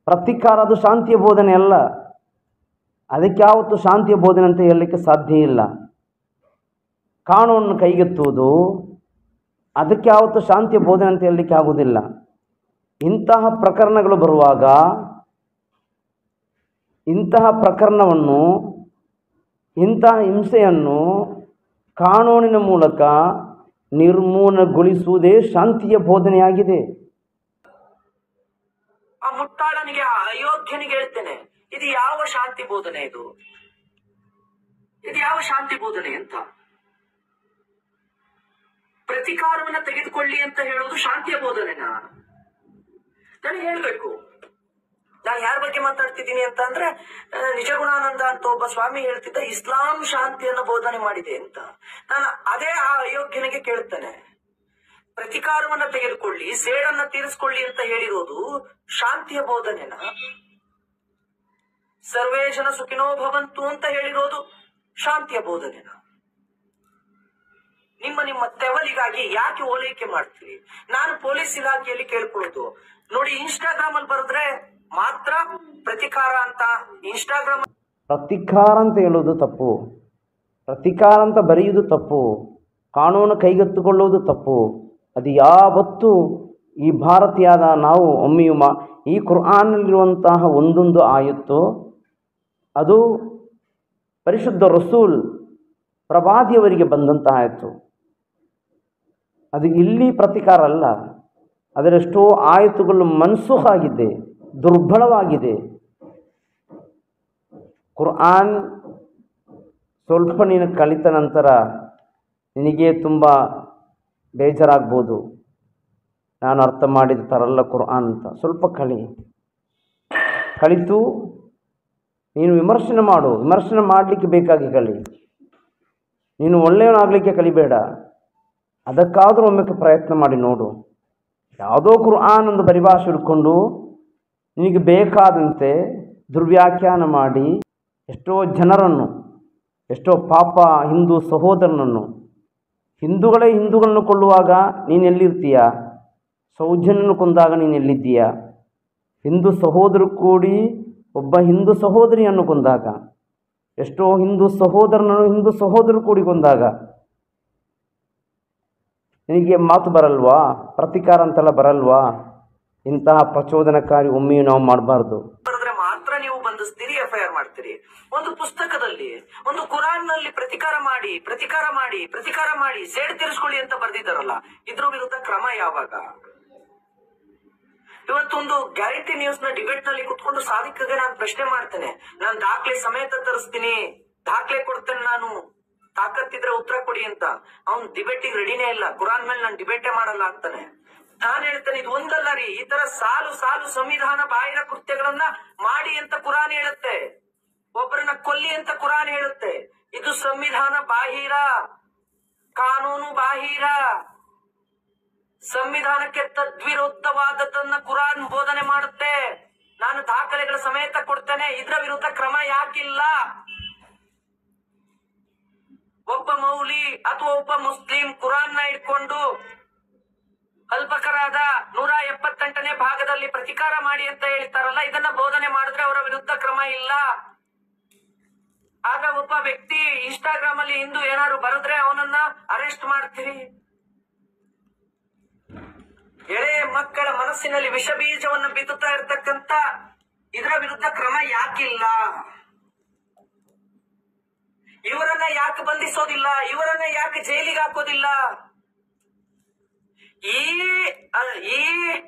ಪ್ರತಿಕಾರ ಅದು ಶಾಂತಿಯ ಬೋಧನೆ ಅಲ್ಲ. ಅದಕ್ಕೆ ಯಾವತ್ತೂ ಶಾಂತಿಯ ಬೋಧನೆ ಅಂತ ಹೇಳಲಿಕ್ಕೆ ಸಾಧ್ಯ ಇಲ್ಲ. ಕಾನೂನನ್ನು ಕೈಗೆತ್ತುವುದು ಅದಕ್ಕೆ ಯಾವತ್ತೂ ಶಾಂತಿಯ ಬೋಧನೆ ಅಂತ ಹೇಳಲಿಕ್ಕೆ ಆಗುವುದಿಲ್ಲ. ಇಂತಹ ಪ್ರಕರಣಗಳು ಬರುವಾಗ ಇಂತಹ ಪ್ರಕರಣವನ್ನು, ಇಂತಹ ಹಿಂಸೆಯನ್ನು ಕಾನೂನಿನ ಮೂಲಕ ನಿರ್ಮೂಲನೆಗೊಳಿಸುವುದೇ ಶಾಂತಿಯ ಬೋಧನೆಯಾಗಿದೆ. ಆ ಮುಟ್ಟಾಳನಿಗೆ, ಆ ಅಯೋಗ್ಯನಿಗೆ ಹೇಳ್ತೇನೆ, ಇದು ಯಾವ ಶಾಂತಿ ಬೋಧನೆ? ಇದು ಯಾವ ಶಾಂತಿ ಬೋಧನೆ ಅಂತ? ಪ್ರತಿಕಾರವನ್ನ ತೆಗೆದುಕೊಳ್ಳಿ ಅಂತ ಹೇಳುವುದು ಶಾಂತಿಯ ಬೋಧನೆನಾ? ನನಗೆ ಹೇಳ್ಬೇಕು. ನಾನು ಯಾರ ಬಗ್ಗೆ ಮಾತಾಡ್ತಿದ್ದೀನಿ ಅಂತ ಅಂದ್ರೆ, ನಿಜಗುಣಾನಂದ ಅಂತ ಒಬ್ಬ ಸ್ವಾಮಿ ಹೇಳ್ತಿದ್ದ, ಇಸ್ಲಾಂ ಶಾಂತಿಯನ್ನು ಬೋಧನೆ ಮಾಡಿದೆ ಅಂತ. ನಾನು ಅದೇ ಆ ಅಯೋಗ್ಯನಿಗೆ ಕೇಳ್ತೇನೆ, ಪ್ರತಿಕಾರವನ್ನ ತೆಗೆದುಕೊಳ್ಳಿ, ಸೇಡನ್ನ ತೀರಿಸ್ಕೊಳ್ಳಿ ಅಂತ ಹೇಳಿರೋದು ಶಾಂತಿಯ ಬೋಧನೆನಾ? ಸರ್ವೇ ಜನ ಸುಖಿನೋ ಭವಂತು ಅಂತ ಹೇಳಿರೋದು ಶಾಂತಿಯ ಬೋಧನೆನಾ? ನಿಮ್ಮ ತೆವಲಿಗಾಗಿ ಯಾಕೆ ಓಲೈಕೆ ಮಾಡ್ತೀವಿ? ನಾನು ಪೊಲೀಸ್ ಇಲಾಖೆಯಲ್ಲಿ ಕೇಳ್ಕೊಳ್ಳೋದು, ನೋಡಿ, ಇನ್ಸ್ಟಾಗ್ರಾಮ್ ಅಲ್ಲಿ ಬರೆದ್ರೆ ಮಾತ್ರ ಪ್ರತಿಕಾರ ಅಂತ. ಪ್ರತಿಕಾರ ಅಂತ ಹೇಳೋದು ತಪ್ಪು. ಪ್ರತಿಕಾರ ಅಂತ ಬರೆಯುವುದು ತಪ್ಪು. ಕಾನೂನು ಕೈಗೆತ್ತಿಕೊಳ್ಳುವುದು ತಪ್ಪು. ಅದು ಯಾವತ್ತೂ ಈ ಭಾರತೀಯದ ನಾವು ಒಮ್ಮೆಯೂ ಈ ಕುರ್ಆನ್ನಲ್ಲಿರುವಂತಹ ಒಂದೊಂದು ಆಯತ್ತು ಅದು ಪರಿಶುದ್ಧ ರಸೂಲ್ ಪ್ರವಾದಿಯವರಿಗೆ ಬಂದಂತಹ ಆಯತ್ತು. ಅದು ಇಲ್ಲಿ ಪ್ರತಿಕಾರ ಅಲ್ಲ. ಅದರೆಷ್ಟೋ ಆಯತ್ತುಗಳು ಮನ್ಸೂಖ್ ಆಗಿದೆ, ದುರ್ಬಲವಾಗಿದೆ. ಕುರ್ಆನ್ ಸ್ವಲ್ಪ ನೀನು ಕಲಿತ ನಂತರ ನಿನಗೆ ತುಂಬ ಬೇಜಾರಾಗ್ಬೋದು. ನಾನು ಅರ್ಥ ಮಾಡಿದ ಥರಲ್ಲ ಕುರ್ಆನ್ ಅಂತ. ಸ್ವಲ್ಪ ಕಲಿತು ನೀನು ವಿಮರ್ಶನೆ ಮಾಡು. ವಿಮರ್ಶನೆ ಮಾಡಲಿಕ್ಕೆ ಬೇಕಾಗಿ ಕಲಿ. ನೀನು ಒಳ್ಳೆಯವನಾಗಲಿಕ್ಕೆ ಕಲಿಬೇಡ. ಅದಕ್ಕಾದರೂ ಒಮ್ಮೆ ಪ್ರಯತ್ನ ಮಾಡಿ ನೋಡು. ಯಾವುದೋ ಕುರ್ಆನ್ ಒಂದು ಪರಿಭಾಷೆ ಹಿಡ್ಕೊಂಡು ನಿನಗೆ ಬೇಕಾದಂತೆ ದುರ್ವ್ಯಾಖ್ಯಾನ ಮಾಡಿ ಎಷ್ಟೋ ಜನರನ್ನು, ಎಷ್ಟೋ ಪಾಪ ಹಿಂದೂ ಸಹೋದರನನ್ನು, ಹಿಂದೂಗಳೇ ಹಿಂದೂಗಳನ್ನು ಕೊಳ್ಳುವಾಗ ನೀನು ಎಲ್ಲಿರ್ತೀಯ? ಸೌಜನ್ಯನ ಕೊಂದಾಗ ನೀನು ಎಲ್ಲಿದ್ದೀಯಾ? ಹಿಂದೂ ಸಹೋದರು ಕೂಡಿ ಒಬ್ಬ ಹಿಂದೂ ಸಹೋದರಿಯನ್ನು ಕೊಂದಾಗ, ಎಷ್ಟೋ ಹಿಂದೂ ಸಹೋದರರು ಕೂಡಿ ಕೊಂದಾಗ ನಿನಗೆ ಮಾತು ಬರಲ್ವಾ? ಪ್ರತಿಕಾರ ಅಂತೆಲ್ಲ ಬರಲ್ವಾ? ಇಂತಹ ಪ್ರಚೋದನಕಾರಿ ಒಮ್ಮೆಯೂ ನಾವು ಮಾಡಬಾರ್ದು. ಬರೆದ್ರೆ ಮಾತ್ರ ನೀವು ಬಂಧಿಸ್ತೀರಿ, FIR ಮಾಡ್ತೀರಿ. ಒಂದು ಪುಸ್ತಕದಲ್ಲಿ, ಒಂದು ಕುರಾನ್ ನಲ್ಲಿ ಪ್ರತಿಕಾರ ಮಾಡಿ ಸೇಡ್ ತೀರಿಸ್ಕೊಳ್ಳಿ ಅಂತ ಬರ್ದಿದ್ದಾರಲ್ಲ, ಇದ್ರ ವಿರುದ್ಧ ಕ್ರಮ ಯಾವಾಗ? ಇವತ್ತೊಂದು ಗ್ಯಾರಂಟಿ ನ್ಯೂಸ್ ನ ಡಿಬೇಟ್ ನಲ್ಲಿ ಕುತ್ಕೊಂಡು ಸಾಧಿಕಗೆ ನಾನು ಪ್ರಶ್ನೆ ಮಾಡ್ತೇನೆ, ನಾನು ದಾಖಲೆ ಸಮೇತ ತರಿಸ್ತೀನಿ, ದಾಖಲೆ ಕೊಡ್ತೇನೆ, ನಾನು ತಾಕತ್ತಿದ್ರೆ ಉತ್ತರ ಕೊಡಿ ಅಂತ. ಅವ್ನ್ ಡಿಬೇಟಿಗೆ ರೆಡಿನೇ ಇಲ್ಲ, ಕುರಾನ್ ಮೇಲೆ ನಾನು ಡಿಬೇಟೇ ಮಾಡಲ್ಲ ಅಂತಾನೆ. ನಾನು ಹೇಳ್ತೇನೆ, ಇದು ಒಂದಲ್ಲ ರೀ, ಈ ತರ ಸಾಲು ಸಂವಿಧಾನ ಬಾಹಿರ ಕೃತ್ಯಗಳನ್ನ ಮಾಡಿ ಅಂತ ಕುರಾನ್ ಹೇಳುತ್ತೆ, ಒಬ್ಬರನ್ನ ಕೊಲ್ಲಿ ಅಂತ ಕುರಾನ್ ಹೇಳುತ್ತೆ. ಇದು ಸಂವಿಧಾನ ಬಾಹಿರ, ಕಾನೂನು ಬಾಹಿರ, ಸಂವಿಧಾನಕ್ಕೆ ತದ್ವಿರುದ್ಧವಾದದ್ದನ್ನ ಕುರಾನ್ ಬೋಧನೆ ಮಾಡುತ್ತೆ. ನಾನು ದಾಖಲೆಗಳ ಸಮೇತ ಕೊಡ್ತೇನೆ, ಇದರ ವಿರುದ್ಧ ಕ್ರಮ ಯಾಕಿಲ್ಲ? ಒಬ್ಬ ಮೌಲಿ ಅಥವಾ ಒಬ್ಬ ಮುಸ್ಲಿಂ ಕುರಾನ್ ನ ಇಟ್ಕೊಂಡು ಅಲ್ಬಕರಾದ 178ನೇ ಭಾಗದಲ್ಲಿ ಪ್ರತಿಕಾರ ಮಾಡಿ ಅಂತ ಹೇಳ್ತಾರಲ್ಲ, ಇದನ್ನ ಬೋಧನೆ ಮಾಡಿದ್ರೆ ಅವರ ವಿರುದ್ಧ ಕ್ರಮ ಇಲ್ಲ. ಆಗ ಒಬ್ಬ ವ್ಯಕ್ತಿ ಇನ್ಸ್ಟಾಗ್ರಾಮ್ ಅಲ್ಲಿ ಹಿಂದೂ ಏನಾದ್ರು ಬರೆದ್ರೆ ಅವನನ್ನ ಅರೆಸ್ಟ್ ಮಾಡ್ತೀರಿ. ಎಳೆ ಮಕ್ಕಳ ಮನಸ್ಸಿನಲ್ಲಿ ವಿಷ ಬೀಜವನ್ನು ಬಿತ್ತುತ್ತಾ ಇರ್ತಕ್ಕಂತ ಇದರ ವಿರುದ್ಧ ಕ್ರಮ ಯಾಕಿಲ್ಲ? ಇವರನ್ನ ಯಾಕೆ ಬಂಧಿಸೋದಿಲ್ಲ? ಇವರನ್ನ ಯಾಕೆ ಜೈಲಿಗೆ ಹಾಕೋದಿಲ್ಲ? ಈ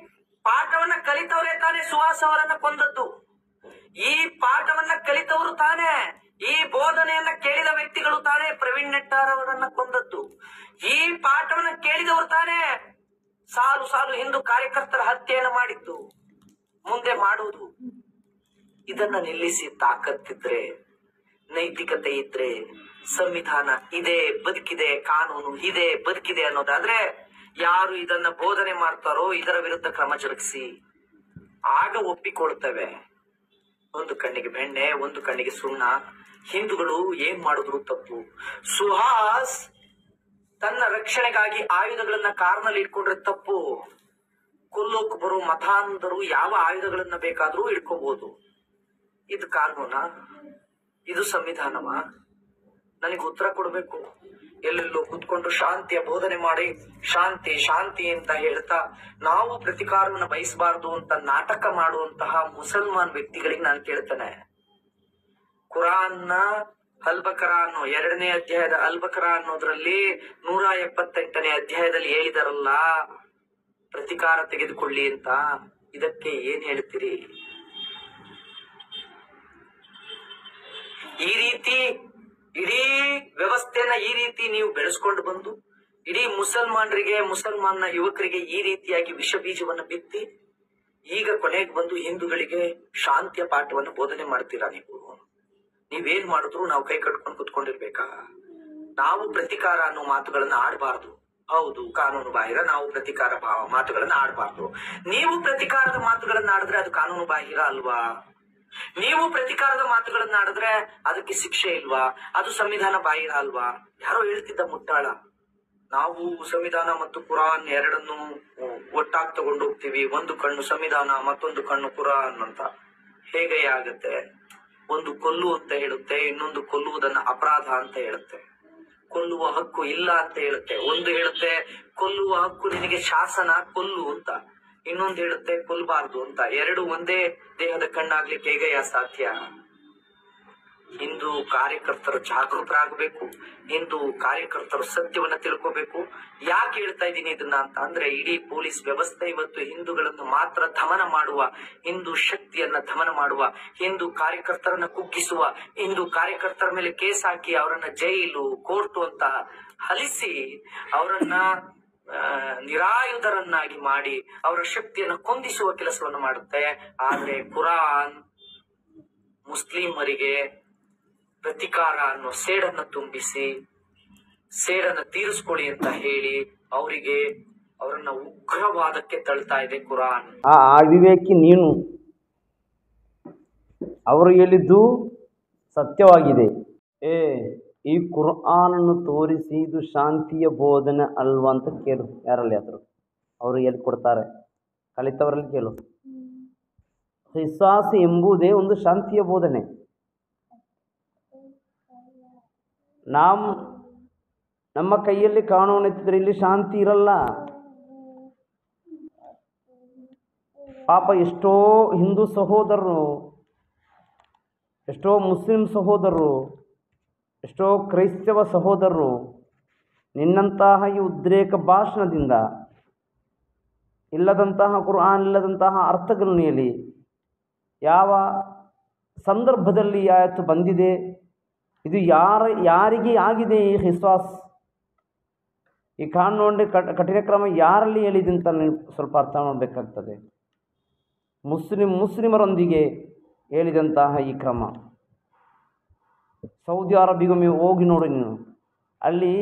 ಪಾಠವನ್ನ ಕಲಿತವರೇ ತಾನೇ ಸುಹಾಸ್ ಅವರನ್ನ ಕೊಂದದ್ದು. ಈ ಪಾಠವನ್ನ ಕಲಿತವರು ತಾನೇ, ಈ ಬೋಧನೆಯನ್ನ ಕೇಳಿದ ವ್ಯಕ್ತಿಗಳು ತಾನೇ ಪ್ರವೀಣ್ ನೆಟ್ಟಾರ್ ಅವರನ್ನ ಕೊಂದದ್ದು. ಈ ಪಾಠವನ್ನ ಕೇಳಿದವರು ತಾನೇ ಸಾಲು ಹಿಂದೂ ಕಾರ್ಯಕರ್ತರ ಹತ್ಯೆಯನ್ನು ಮಾಡಿದ್ದು, ಮುಂದೆ ಮಾಡುವುದು. ಇದನ್ನ ನಿಲ್ಲಿಸಿ ತಾಕತ್ತಿದ್ರೆ, ನೈತಿಕತೆ ಇದ್ರೆ, ಸಂವಿಧಾನ ಇದೆ ಬದುಕಿದೆ, ಕಾನೂನು ಇದೆ ಬದುಕಿದೆ ಅನ್ನೋದಾದ್ರೆ ಯಾರು ಇದನ್ನ ಬೋಧನೆ ಮಾಡ್ತಾರೋ ಇದರ ವಿರುದ್ಧ ಕ್ರಮ ಜರುಗಿಸಿ, ಆಗ ಒಪ್ಪಿಕೊಳ್ತೇವೆ. ಒಂದು ಕಣ್ಣಿಗೆ ಬೆಣ್ಣೆ, ಒಂದು ಕಣ್ಣಿಗೆ ಸುಣ್ಣ. ಹಿಂದೂಗಳು ಏನ್ ಮಾಡಿದ್ರು ತಪ್ಪು. ಸುಹಾಸ್ ತನ್ನ ರಕ್ಷಣೆಗಾಗಿ ಆಯುಧಗಳನ್ನ ಕಾರ್ನಲ್ಲಿ ಇಟ್ಕೊಂಡ್ರೆ ತಪ್ಪು. ಕೊಲ್ಲೋಕ್ ಬರೋ ಮತಾಂಧರು ಯಾವ ಆಯುಧಗಳನ್ನ ಬೇಕಾದ್ರೂ ಇಟ್ಕೋಬಹುದು. ಇದು ಕಾನೂನಾ? ಇದು ಸಂವಿಧಾನವಾ? ನನಗೆ ಉತ್ತರ ಕೊಡ್ಬೇಕು. ಎಲ್ಲೆಲ್ಲೋ ಕುತ್ಕೊಂಡು ಶಾಂತಿಯ ಬೋಧನೆ ಮಾಡಿ ಶಾಂತಿ ಅಂತ ಹೇಳ್ತಾ ನಾವು ಪ್ರತಿಕಾರವನ್ನು ಬಯಸಬಾರದು ಅಂತ ನಾಟಕ ಮಾಡುವಂತಹ ಮುಸಲ್ಮಾನ್ ವ್ಯಕ್ತಿಗಳಿಗೆ ನಾನು ಕೇಳ್ತೇನೆ, ಕುರಾನ್ನ ಅಲ್ಬಕರ ಅನ್ನೋ 2ನೇ ಅಧ್ಯಾಯದ ಅಲ್ಬಕರ ಅನ್ನೋದ್ರಲ್ಲಿ 178ನೇ ಅಧ್ಯಾಯದಲ್ಲಿ ಹೇಳಿದಾರಲ್ಲ ಪ್ರತಿಕಾರ ತೆಗೆದುಕೊಳ್ಳಿ ಅಂತ. ಇದಕ್ಕೆ ಏನ್ ಹೇಳ್ತೀರಿ? ಈ ರೀತಿ ಇಡೀ ವ್ಯವಸ್ಥೆನ ಈ ರೀತಿ ನೀವು ಬೆಳೆಸ್ಕೊಂಡು ಬಂದು ಇಡೀ ಮುಸಲ್ಮಾನ ಯುವಕರಿಗೆ ಈ ರೀತಿಯಾಗಿ ವಿಷ ಬೀಜವನ್ನು ಬಿತ್ತಿ ಈಗ ಕೊನೆಗೆ ಬಂದು ಹಿಂದೂಗಳಿಗೆ ಶಾಂತಿಯ ಪಾಠವನ್ನು ಬೋಧನೆ ಮಾಡ್ತೀರಾ? ನೀವೇನ್ ಮಾಡಿದ್ರು ನಾವು ಕೈ ಕಟ್ಕೊಂಡು ಕುತ್ಕೊಂಡಿರ್ಬೇಕಾ? ನಾವು ಪ್ರತಿಕಾರ ಅನ್ನೋ ಮಾತುಗಳನ್ನ ಆಡಬಾರ್ದು. ಹೌದು, ಕಾನೂನು ಬಾಹಿರ, ನಾವು ಪ್ರತಿಕಾರ ಮಾತುಗಳನ್ನ ಆಡಬಾರ್ದು. ನೀವು ಪ್ರತಿಕಾರದ ಮಾತುಗಳನ್ನ ಆಡಿದ್ರೆ ಅದು ಕಾನೂನು ಬಾಹಿರ ಅಲ್ವಾ? ನೀವು ಪ್ರತಿಕಾರದ ಮಾತುಗಳನ್ನ ಆಡಿದ್ರೆ ಅದಕ್ಕೆ ಶಿಕ್ಷೆ ಇಲ್ವಾ? ಅದು ಸಂವಿಧಾನ ಬಾಹಿರ ಅಲ್ವಾ? ಯಾರೋ ಹೇಳ್ತಿದ್ದ ಮುಟ್ಟಾಳ, ನಾವು ಸಂವಿಧಾನ ಮತ್ತು ಕುರಾನ್ ಎರಡನ್ನು ಒಟ್ಟಾಗಿ ತಗೊಂಡು ಹೋಗ್ತೀವಿ, ಒಂದು ಕಣ್ಣು ಸಂವಿಧಾನ ಮತ್ತೊಂದು ಕಣ್ಣು ಕುರಾನ್ ಅಂತ. ಹೇಗೆ ಆಗತ್ತೆ? ಒಂದು ಕೊಲ್ಲು ಅಂತ ಹೇಳುತ್ತೆ, ಇನ್ನೊಂದು ಕೊಲ್ಲುವುದನ್ನ ಅಪರಾಧ ಅಂತ ಹೇಳುತ್ತೆ. ಕೊಲ್ಲುವ ಹಕ್ಕು ಇಲ್ಲ ಅಂತ ಹೇಳುತ್ತೆ. ಒಂದು ಹೇಳುತ್ತೆ ಕೊಲ್ಲುವ ಹಕ್ಕು ನಿನಗೆ ಶಾಸನ, ಕೊಲ್ಲು ಅಂತ. ಇನ್ನೊಂದು ಹೇಳುತ್ತೆ ಕೊಲ್ಲಬಾರ್ದು ಅಂತ. ಎರಡು ಒಂದೇ ದೇಹದ ಕಣ್ಣಾಗ್ಲಿಕ್ಕೆ ಹೇಗೆಯ ಸಾಧ್ಯ? ಹಿಂದೂ ಕಾರ್ಯಕರ್ತರು ಜಾಗೃತರಾಗಬೇಕು. ಹಿಂದೂ ಕಾರ್ಯಕರ್ತರು ಸತ್ಯವನ್ನ ತಿಳ್ಕೋಬೇಕು. ಯಾಕೆ ಹೇಳ್ತಾ ಇದ್ದೀನಿ ಇದನ್ನ ಅಂತ ಅಂದ್ರೆ, ಇಡೀ ಪೊಲೀಸ್ ವ್ಯವಸ್ಥೆ ಇವತ್ತು ಹಿಂದೂಗಳನ್ನು ಮಾತ್ರ ದಮನ ಮಾಡುವ, ಹಿಂದೂ ಶಕ್ತಿಯನ್ನ ದಮನ ಮಾಡುವ, ಹಿಂದೂ ಕಾರ್ಯಕರ್ತರನ್ನ ಕುಗ್ಗಿಸುವ, ಹಿಂದೂ ಕಾರ್ಯಕರ್ತರ ಮೇಲೆ ಕೇಸ್ ಹಾಕಿ ಅವರನ್ನ ಜೈಲು, ಕೋರ್ಟು ಅಂತ ಹಲಿಸಿ ಅವರನ್ನ ನಿರಾಯುಧರನ್ನಾಗಿ ಮಾಡಿ ಅವರ ಶಕ್ತಿಯನ್ನು ಕುಂದಿಸುವ ಕೆಲಸವನ್ನು ಮಾಡುತ್ತೆ. ಆದ್ರೆ ಕುರಾನ್ ಮುಸ್ಲಿಮರಿಗೆ ಪ್ರತಿಕಾರ ಅನ್ನೋ ಸೇಡನ್ನ ತುಂಬಿಸಿ, ಸೇಡನ್ನ ತೀರಿಸ್ಕೊಳ್ಳಿ ಅಂತ ಹೇಳಿ ಅವರನ್ನ ಉಗ್ರವಾದಕ್ಕೆ ತಳ್ತಾ ಇದೆ ಕುರಾನ್. ಆ ಅವಿವೇಕಿ ನೀನು. ಅವರು ಹೇಳಿದ್ದು ಸತ್ಯವಾಗಿದೆ. ಈ ಕುರ್ಆನನ್ನು ತೋರಿಸಿ ಇದು ಶಾಂತಿಯ ಬೋಧನೆ ಅಲ್ವಾ ಅಂತ ಕೇಳು ಯಾರಲ್ಲಿ ಆದ್ರು. ಅವರು ಹೇಳಿಕೊಡ್ತಾರೆ. ಕಲಿತವರಲ್ಲಿ ಕೇಳು. ಕಿಸಾಸ್ ಎಂಬುದೇ ಒಂದು ಶಾಂತಿಯ ಬೋಧನೆ. ನಮ್ಮ ಕೈಯಲ್ಲಿ ಕಾನೂನೆತ್ತಿದ್ರೆ ಇಲ್ಲಿ ಶಾಂತಿ ಇರಲ್ಲ. ಪಾಪ ಎಷ್ಟೋ ಹಿಂದೂ ಸಹೋದರರು, ಎಷ್ಟೋ ಮುಸ್ಲಿಂ ಸಹೋದರರು, ಎಷ್ಟೋ ಕ್ರೈಸ್ತವ ಸಹೋದರರು ನಿನ್ನಂತಹ ಈ ಉದ್ರೇಕ ಭಾಷಣದಿಂದ ಇಲ್ಲದಂತಹ ಕುರ್ಆನ್ ಇಲ್ಲದಂತಹ ಅರ್ಥಗಳನ್ನು ಹೇಳಿ ಯಾವ ಸಂದರ್ಭದಲ್ಲಿ ಆಯತ್ತು ಬಂದಿದೆ, ಇದು ಯಾರಿಗೆ ಆಗಿದೆ ಈ ಹಿಸ್ವಾಸ್, ಈ ಕಾನೂನು ಕಠಿಣ ಕ್ರಮ ಯಾರಲ್ಲಿ ಹೇಳಿದೆ ಅಂತ ನೀವು ಸ್ವಲ್ಪ ಅರ್ಥ ಮಾಡಬೇಕಾಗ್ತದೆ. ಮುಸ್ಲಿಮರೊಂದಿಗೆ ಹೇಳಿದಂತಹ ಈ ಕ್ರಮ. ಸೌದಿ ಅರೇಬಿಯಾಗೆ ಹೋಗಿ ನೋಡಿ ನೀನು, ಅಲ್ಲಿ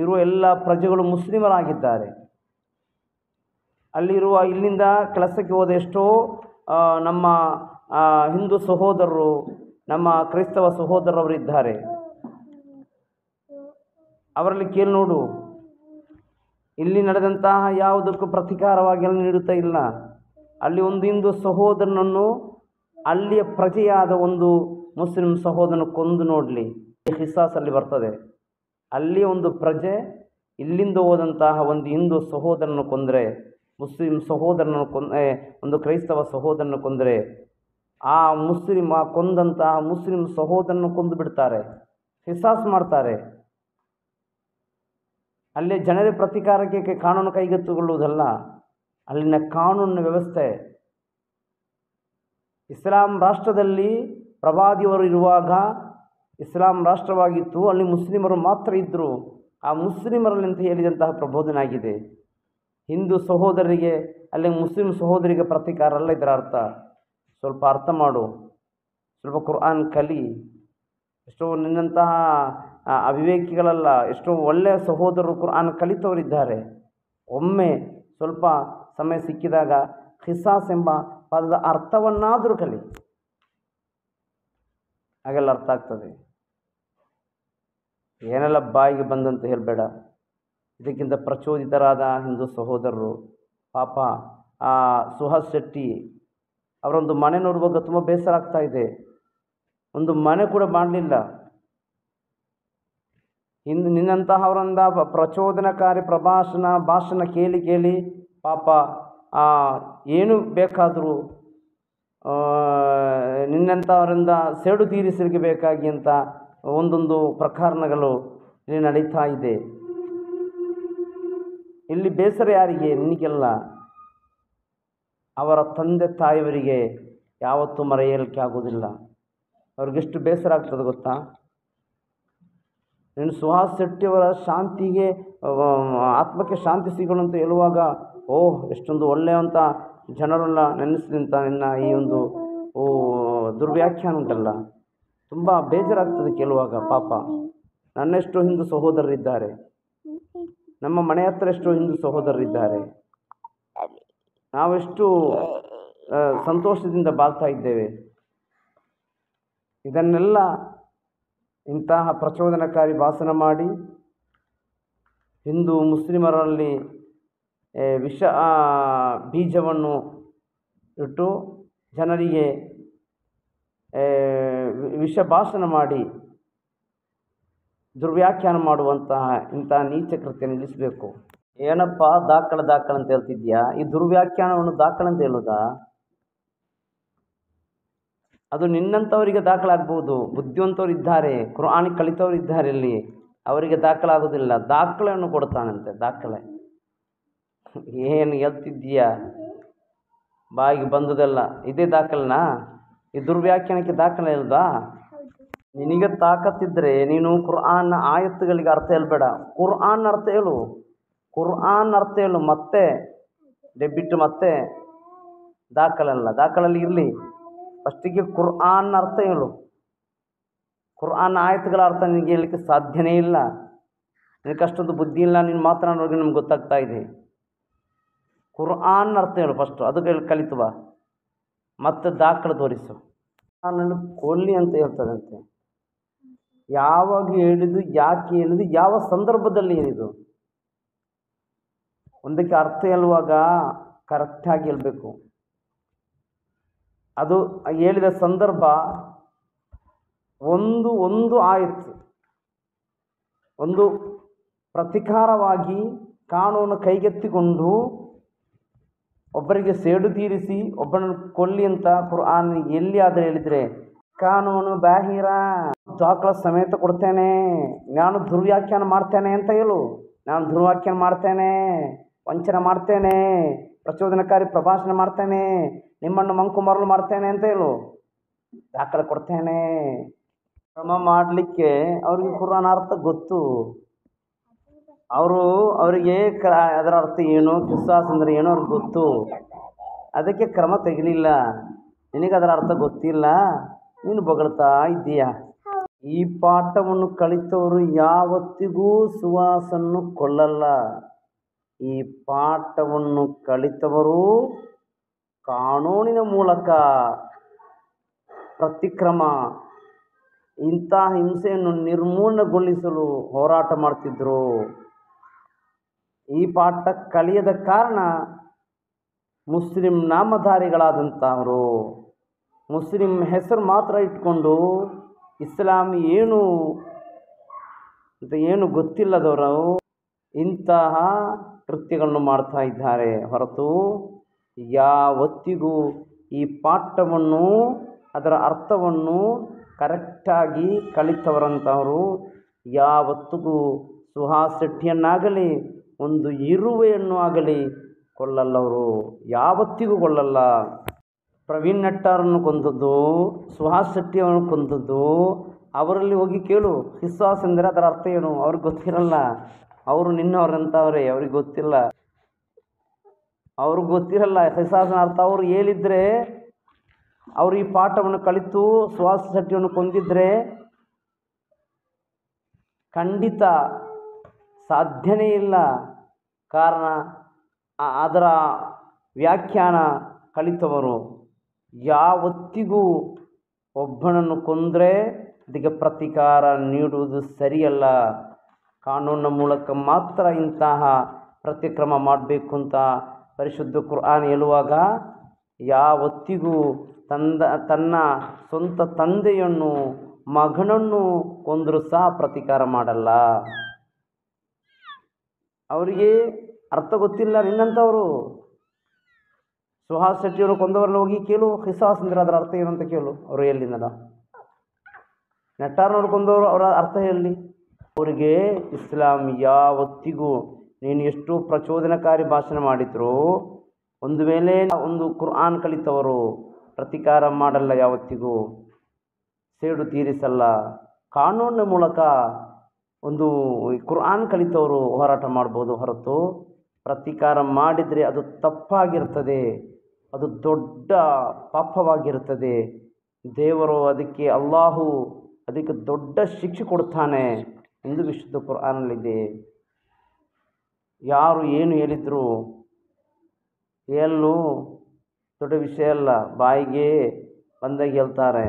ಇರುವ ಎಲ್ಲ ಪ್ರಜೆಗಳು ಮುಸ್ಲಿಮರಾಗಿದ್ದಾರೆ. ಅಲ್ಲಿರುವ ಇಲ್ಲಿಂದ ಕೆಲಸಕ್ಕೆ ಹೋದ ಎಷ್ಟೋ ನಮ್ಮ ಹಿಂದೂ ಸಹೋದರರು, ನಮ್ಮ ಕ್ರೈಸ್ತವ ಸಹೋದರರವರಿದ್ದಾರೆ. ಅವರಲ್ಲಿ ಕೇಳಿ ನೋಡು, ಇಲ್ಲಿ ನಡೆದಂತಹ ಯಾವುದಕ್ಕೂ ಪ್ರತೀಕಾರವಾಗಿ ಅಲ್ಲಿ ನೀಡುತ್ತಾ ಇಲ್ಲ. ಅಲ್ಲಿ ಒಂದು ಹಿಂದೂ ಸಹೋದರನನ್ನು ಅಲ್ಲಿಯ ಪ್ರಜೆಯಾದ ಒಂದು ಮುಸ್ಲಿಂ ಸಹೋದರನ ಕೊಂದು ನೋಡಲಿ, ಹಿಸಾಸಲ್ಲಿ ಬರ್ತದೆ. ಅಲ್ಲಿ ಒಂದು ಪ್ರಜೆ ಇಲ್ಲಿಂದ ಹೋದಂತಹ ಒಂದು ಹಿಂದೂ ಸಹೋದರನ ಕೊಂದರೆ, ಮುಸ್ಲಿಂ ಸಹೋದರನ ಒಂದು ಕ್ರೈಸ್ತವ ಸಹೋದರನ ಕೊಂದರೆ, ಆ ಕೊಂದಂತಹ ಮುಸ್ಲಿಂ ಸಹೋದರನ ಕೊಂದು ಬಿಡ್ತಾರೆ, ಹಿಸಾಸ್ ಮಾಡ್ತಾರೆ. ಅಲ್ಲಿ ಜನರ ಪ್ರತೀಕಾರಕ್ಕೆ ಕಾನೂನು ಕೈಗೆತ್ತಿಕೊಳ್ಳುವುದಲ್ಲ, ಅಲ್ಲಿನ ಕಾನೂನಿನ ವ್ಯವಸ್ಥೆ. ಇಸ್ಲಾಂ ರಾಷ್ಟ್ರದಲ್ಲಿ ಪ್ರವಾದಿಯವರು ಇರುವಾಗ ಇಸ್ಲಾಂ ರಾಷ್ಟ್ರವಾಗಿತ್ತು, ಅಲ್ಲಿ ಮುಸ್ಲಿಮರು ಮಾತ್ರ ಇದ್ದರು. ಆ ಮುಸ್ಲಿಮರಲ್ಲಿ ಅಂತ ಹೇಳಿದಂತಹ ಪ್ರಬೋಧನೆ ಆಗಿದೆ. ಹಿಂದೂ ಸಹೋದರರಿಗೆ ಅಲ್ಲಿ ಮುಸ್ಲಿಂ ಸಹೋದರಿಗೆ ಪ್ರತೀಕಾರ ಅಲ್ಲ ಇದರ ಅರ್ಥ. ಸ್ವಲ್ಪ ಅರ್ಥ ಮಾಡು, ಸ್ವಲ್ಪ ಕುರ್ಆನ್ ಕಲಿ. ಎಷ್ಟೋ ನಿನ್ನಂತಹ ಅವಿವೇಕಿಗಳಲ್ಲ, ಎಷ್ಟೋ ಒಳ್ಳೆಯ ಸಹೋದರರು ಕುರ್ಆನ್ ಕಲಿತವರಿದ್ದಾರೆ. ಒಮ್ಮೆ ಸ್ವಲ್ಪ ಸಮಯ ಸಿಕ್ಕಿದಾಗ ಹಿಸಾಸ್ ಎಂಬ ಪದದ ಅರ್ಥವನ್ನಾದರೂ ಕಲಿ, ಹಾಗೆಲ್ಲ ಅರ್ಥ ಆಗ್ತದೆ. ಏನೆಲ್ಲ ಬಾಯಿಗೆ ಬಂದಂತ ಹೇಳಬೇಡ. ಇದಕ್ಕಿಂತ ಪ್ರಚೋದಿತರಾದ ಹಿಂದೂ ಸಹೋದರರು ಪಾಪ ಆ ಸುಹಾಸ್ ಶೆಟ್ಟಿ ಅವರೊಂದು ಮನೆ ನೋಡುವಾಗ ತುಂಬ ಬೇಸರ ಆಗ್ತಾ ಇದೆ. ಒಂದು ಮನೆ ಕೂಡ ಮಾಡಲಿಲ್ಲ. ನಿನ್ನಂತಹವರಿಂದ ಪ್ರಚೋದನಕಾರಿ ಭಾಷಣ ಕೇಳಿ ಪಾಪ ಏನು ಬೇಕಾದರೂ ನಿನ್ನಂಥವರಿಂದ ಸೇಡು ತೀರಿಸಲಿಕ್ಕೆ ಅಂತ ಒಂದೊಂದು ಪ್ರಕರಣಗಳು ಇಲ್ಲಿ ನಡೀತಾ ಇದೆ. ಇಲ್ಲಿ ಬೇಸರ ಯಾರಿಗೆ? ನಿನಗೆಲ್ಲ. ಅವರ ತಂದೆ ತಾಯಿಯವರಿಗೆ ಯಾವತ್ತೂ ಮರೆಯಲಿಕ್ಕೆ ಆಗೋದಿಲ್ಲ. ಅವ್ರಿಗೆಷ್ಟು ಬೇಸರ ಆಗ್ತದೆ ಗೊತ್ತಾ? ನೀನು ಸುಹಾಸ್ ಶೆಟ್ಟಿಯವರ ಶಾಂತಿಗೆ ಆತ್ಮಕ್ಕೆ ಶಾಂತಿ ಸಿಗೋಣ ಅಂತ ಹೇಳುವಾಗ ಎಷ್ಟೊಂದು ಒಳ್ಳೆಯಂಥ ಜನರೆಲ್ಲ ನೆನೆಸಿದಂಥ ನಿನ್ನ ಈ ಒಂದು ದುರ್ವ್ಯಾಖ್ಯಾನ ಉಂಟಲ್ಲ, ತುಂಬ ಬೇಜಾರಾಗ್ತದೆ ಕೇಳುವಾಗ. ಪಾಪ ನನ್ನೆಷ್ಟೋ ಹಿಂದೂ ಸಹೋದರರಿದ್ದಾರೆ, ನಮ್ಮ ಮನೆ ಹತ್ರ ಎಷ್ಟೋ ಹಿಂದೂ ಸಹೋದರರಿದ್ದಾರೆ. ನಾವೆಷ್ಟು ಸಂತೋಷದಿಂದ ಬಾಳ್ತಾ ಇದ್ದೇವೆ. ಇದನ್ನೆಲ್ಲ ಇಂತಹ ಪ್ರಚೋದನಕಾರಿ ಭಾಷಣ ಮಾಡಿ ಹಿಂದೂ ಮುಸ್ಲಿಮರಲ್ಲಿ ವಿಷ ಬೀಜವನ್ನು ಇಟ್ಟು ಜನರಿಗೆ ವಿಷ ಭಾಷಣ ಮಾಡಿ ದುರ್ವ್ಯಾಖ್ಯಾನ ಮಾಡುವಂತಹ ಇಂತಹ ನೀಚ ಕೃತ್ಯ ನಿಲ್ಲಿಸಬೇಕು. ಏನಪ್ಪ ದಾಖಲೆ ಅಂತ ಹೇಳ್ತಿದ್ಯಾ? ಈ ದುರ್ವ್ಯಾಖ್ಯಾನವನ್ನು ದಾಖಲೆ ಅಂತ ಹೇಳೋದಾ? ಅದು ನಿನ್ನಂಥವರಿಗೆ ದಾಖಲಾಗ್ಬೋದು. ಬುದ್ಧಿವಂತವರು ಇದ್ದಾರೆ, ಕುರ್ಆನ್ ಕಲಿತವರು ಇದ್ದಾರೆ, ಇಲ್ಲಿ ಅವರಿಗೆ ದಾಖಲಾಗೋದಿಲ್ಲ. ದಾಖಲೆಯನ್ನು ಕೊಡ್ತಾನಂತೆ. ದಾಖಲೆ ಏನು ಹೇಳ್ತಿದ್ದೀಯಾ? ಬಾಯಿಗೆ ಬಂದುದಲ್ಲ ಇದೇ ದಾಖಲೆನಾ? ಈ ದುರ್ವ್ಯಾಖ್ಯಾನಕ್ಕೆ ದಾಖಲೆ ಇಲ್ವಾ? ನಿನಗೆ ತಾಕತ್ತಿದ್ರೆ ನೀನು ಕುರ್ಆನ್ ಆಯತ್ತುಗಳಿಗೆ ಅರ್ಥ ಹೇಳ್ಬೇಡ, ಕುರ್ಆನ್ ಅರ್ಥ ಹೇಳು. ಕುರ್ಆನ್ ಅರ್ಥ ಹೇಳು, ಮತ್ತೆ ಡೆಬಿಟ್ ಮತ್ತೆ ದಾಖಲಲ್ಲ. ದಾಖಲಲ್ಲಿ ಇರಲಿ, ಫಸ್ಟಿಗೆ ಕುರ್ಆನ್ ಅರ್ಥ ಹೇಳು. ಕುರ್ಆನ್ ಆಯತ್ತುಗಳ ಅರ್ಥ ನಿನಗೆ ಹೇಳಲಿಕ್ಕೆ ಸಾಧ್ಯನೇ ಇಲ್ಲ. ನಿನಗೆ ಅಷ್ಟೊಂದು ಬುದ್ಧಿ ಇಲ್ಲ, ನೀನು ಮಾತನಾಡೋರಿಗೆ ನಮ್ಗೆ ಗೊತ್ತಾಗ್ತಾ ಇದೆ. ಕುರ್ಆನ್ ಅರ್ಥ ಹೇಳು ಫಸ್ಟು, ಅದು ಕಲಿತು ಬಾ, ಮತ್ತೆ ದಾಖಲೆ ತೋರಿಸು. ನಾನು ಕೊಲ್ಲಿ ಅಂತ ಹೇಳ್ತದಂತೆ. ಯಾವಾಗ ಹೇಳಿದ್ದು, ಯಾಕೆ ಹೇಳಿದ್ದು, ಯಾವ ಸಂದರ್ಭದಲ್ಲಿ ಹೇಳಿದ್ದು? ಒಂದಕ್ಕೆ ಅರ್ಥ ಹೇಳುವಾಗ ಕರೆಕ್ಟಾಗಿ ಹೇಳಬೇಕು. ಅದು ಹೇಳಿದ ಸಂದರ್ಭ ಒಂದು ಆಯತ್ತು, ಒಂದು ಪ್ರತಿಕಾರವಾಗಿ ಕಾನೂನು ಕೈಗೆತ್ತಿಕೊಂಡು ಒಬ್ಬರಿಗೆ ಸೇಡು ತೀರಿಸಿ ಒಬ್ಬನನ್ನು ಕೊಲ್ಲಿ ಅಂತ ಕುರ್ಆನ್ ಎಲ್ಲಿ ಆದರೂ ಹೇಳಿದರೆ ಕಾನೂನು ಬಾಹಿರ, ದಾಖಲೆ ಸಮೇತ ಕೊಡ್ತೇನೆ, ನಾನು ದುರ್ವ್ಯಾಖ್ಯಾನ ಮಾಡ್ತೇನೆ ಅಂತ ಹೇಳು. ನಾನು ದುರ್ವ್ಯಾಖ್ಯಾನ ಮಾಡ್ತೇನೆ, ವಂಚನೆ ಮಾಡ್ತೇನೆ, ಪ್ರಚೋದನಕಾರಿ ಪ್ರಭಾಷಣೆ ಮಾಡ್ತೇನೆ, ನಿಮ್ಮನ್ನು ಮಂಕು ಮರಳು ಮಾಡ್ತೇನೆ ಅಂತ ಹೇಳು, ದಾಖಲೆ ಕೊಡ್ತೇನೆ. ಕ್ರಮ ಮಾಡಲಿಕ್ಕೆ ಅವ್ರಿಗೆ ಕುರ್ಆನ್ ಅರ್ಥ ಗೊತ್ತು. ಅವರಿಗೆ ಅದರ ಅರ್ಥ ಏನು, ಕಿಸ್ಸಾಸ್ ಅಂದರೆ ಏನೋ ಅವ್ರಿಗೆ ಗೊತ್ತು. ಅದಕ್ಕೆ ಕ್ರಮ ತೆಗಲಿಲ್ಲ. ನಿನಗೆ ಅದರ ಅರ್ಥ ಗೊತ್ತಿಲ್ಲ, ನೀನು ಬೊಗಳ್ತಾ ಇದ್ದೀಯ. ಈ ಪಾಠವನ್ನು ಕಲಿತವರು ಯಾವತ್ತಿಗೂ ಸುವಾಸನ್ನು ಕೊಳ್ಳಲ್ಲ. ಈ ಪಾಠವನ್ನು ಕಲಿತವರು ಕಾನೂನಿನ ಮೂಲಕ ಪ್ರತಿಕ್ರಮ, ಇಂತಹ ಹಿಂಸೆಯನ್ನು ನಿರ್ಮೂಲನೆಗೊಳಿಸಲು ಹೋರಾಟ ಮಾಡ್ತಿದ್ರು. ಈ ಪಾಠ ಕಲಿಯದ ಕಾರಣ ಮುಸ್ಲಿಂ ನಾಮಧಾರಿಗಳಾದಂಥವರು, ಮುಸ್ಲಿಂ ಹೆಸರು ಮಾತ್ರ ಇಟ್ಕೊಂಡು ಇಸ್ಲಾಂ ಏನು ಅಂತ ಏನು ಗೊತ್ತಿಲ್ಲದವರು ಇಂತಹ ಕೃತ್ಯಗಳನ್ನು ಮಾಡ್ತಾ ಇದ್ದಾರೆ. ಹೊರತು ಯಾವತ್ತಿಗೂ ಈ ಪಾಠವನ್ನು, ಅದರ ಅರ್ಥವನ್ನು ಕರೆಕ್ಟಾಗಿ ಕಲಿತವರಂಥವರು ಯಾವತ್ತಿಗೂ ಸುಹಾಸ್ ಶೆಟ್ಟಿಯನ್ನಾಗಲಿ ಒಂದು ಇರುವೆಯನ್ನು ಆಗಲಿ ಕೊಳ್ಳಲ್ಲವರು, ಯಾವತ್ತಿಗೂ ಕೊಳ್ಳಲ್ಲ. ಪ್ರವೀಣ್ ನಟ್ಟಾರನ್ನು ಕೊಂದದ್ದು, ಸುಹಾಸ್ ಶೆಟ್ಟಿಯವರನ್ನು ಕೊಂದದ್ದು, ಅವರಲ್ಲಿ ಹೋಗಿ ಕೇಳು ಕಿಸ್ಸಾಸ್ ಎಂದರೆ ಅದರ ಅರ್ಥ ಏನು, ಅವ್ರಿಗೆ ಗೊತ್ತಿರಲ್ಲ. ಅವರು ನಿನ್ನವರಂತವರೇ, ಅವ್ರಿಗೆ ಗೊತ್ತಿಲ್ಲ. ಕಿಸ್ಸಾಸ್ನ ಅರ್ಥ ಅವರು ಹೇಳಿದರೆ, ಅವರು ಈ ಪಾಠವನ್ನು ಕಲಿತು ಸುಹಾಸ್ ಶೆಟ್ಟಿಯನ್ನು ಕೊಂದಿದ್ರೆ ಖಂಡಿತ ಸಾಧ್ಯನೇ ಇಲ್ಲ. ಕಾರಣ ಅದರ ವ್ಯಾಖ್ಯಾನ ಕಲಿತವರು. ಯಾವತ್ತಿಗೂ ಒಬ್ಬನನ್ನು ಕೊಂದರೆ ಅದಕ್ಕೆ ಪ್ರತಿಕಾರ ನೀಡುವುದು ಸರಿಯಲ್ಲ. ಕಾನೂನಿನ ಮೂಲಕ ಮಾತ್ರ ಇಂತಹ ಪ್ರತಿಕ್ರಮ ಮಾಡಬೇಕು ಅಂತ ಪರಿಶುದ್ಧ ಕುರ್ಆನ್ ಹೇಳುವಾಗ, ಯಾವತ್ತಿಗೂ ತನ್ನ ಸ್ವಂತ ತಂದೆಯನ್ನು, ಮಗನನ್ನು ಕೊಂದರೂ ಸಹ ಪ್ರತಿಕಾರ ಮಾಡಲ್ಲ. ಅವರಿಗೆ ಅರ್ಥ ಗೊತ್ತಿಲ್ಲ. ನಿನ್ನಂಥವರು ಸುಹಾಸ್ ಶೆಟ್ಟಿಯವರು ಕೊಂದವರನ್ನ ಹೋಗಿ ಕೇಳು ಕಿಸ್ಸಾಸ್ ಅಂದರೆ ಅದರ ಅರ್ಥ ಏನು ಅಂತ ಕೇಳು, ಅವರು ಎಲ್ಲಿಂದ. ನಟ್ಟಾರನವ್ರು ಕೊಂದವರು ಅವರ ಅರ್ಥ ಹೇಳಿ. ಅವರಿಗೆ ಇಸ್ಲಾಂ ಯಾವತ್ತಿಗೂ ನೀನು ಎಷ್ಟು ಪ್ರಚೋದನಕಾರಿ ಭಾಷಣ ಮಾಡಿದ್ರು, ಒಂದು ವೇಳೆ ಒಂದು ಕುರ್ಆನ್ ಕಲಿತವರು ಪ್ರತಿಕಾರ ಮಾಡಲ್ಲ, ಯಾವತ್ತಿಗೂ ಸೇಡು ತೀರಿಸಲ್ಲ. ಕಾನೂನಿನ ಮೂಲಕ ಒಂದು ಕುರ್ಆನ್ ಕಲಿತವರು ಹೋರಾಟ ಮಾಡ್ಬೋದು. ಹೊರತು ಪ್ರತಿಕಾರ ಮಾಡಿದರೆ ಅದು ತಪ್ಪಾಗಿರ್ತದೆ, ಅದು ದೊಡ್ಡ ಪಾಪವಾಗಿರುತ್ತದೆ. ದೇವರು ಅಲ್ಲಾಹು ಅದಕ್ಕೆ ದೊಡ್ಡ ಶಿಕ್ಷೆ ಕೊಡ್ತಾನೆ ಎಂದು ವಿಶುದ್ಧ ಕುರ್ಆನಲ್ಲಿದೆ. ಯಾರು ಏನು ಹೇಳಿದ್ರು ಎಲ್ಲೂ ದೊಡ್ಡ ವಿಷಯ ಅಲ್ಲ, ಬಾಯಿಗೆ ಬಂದಾಗ ಹೇಳ್ತಾರೆ.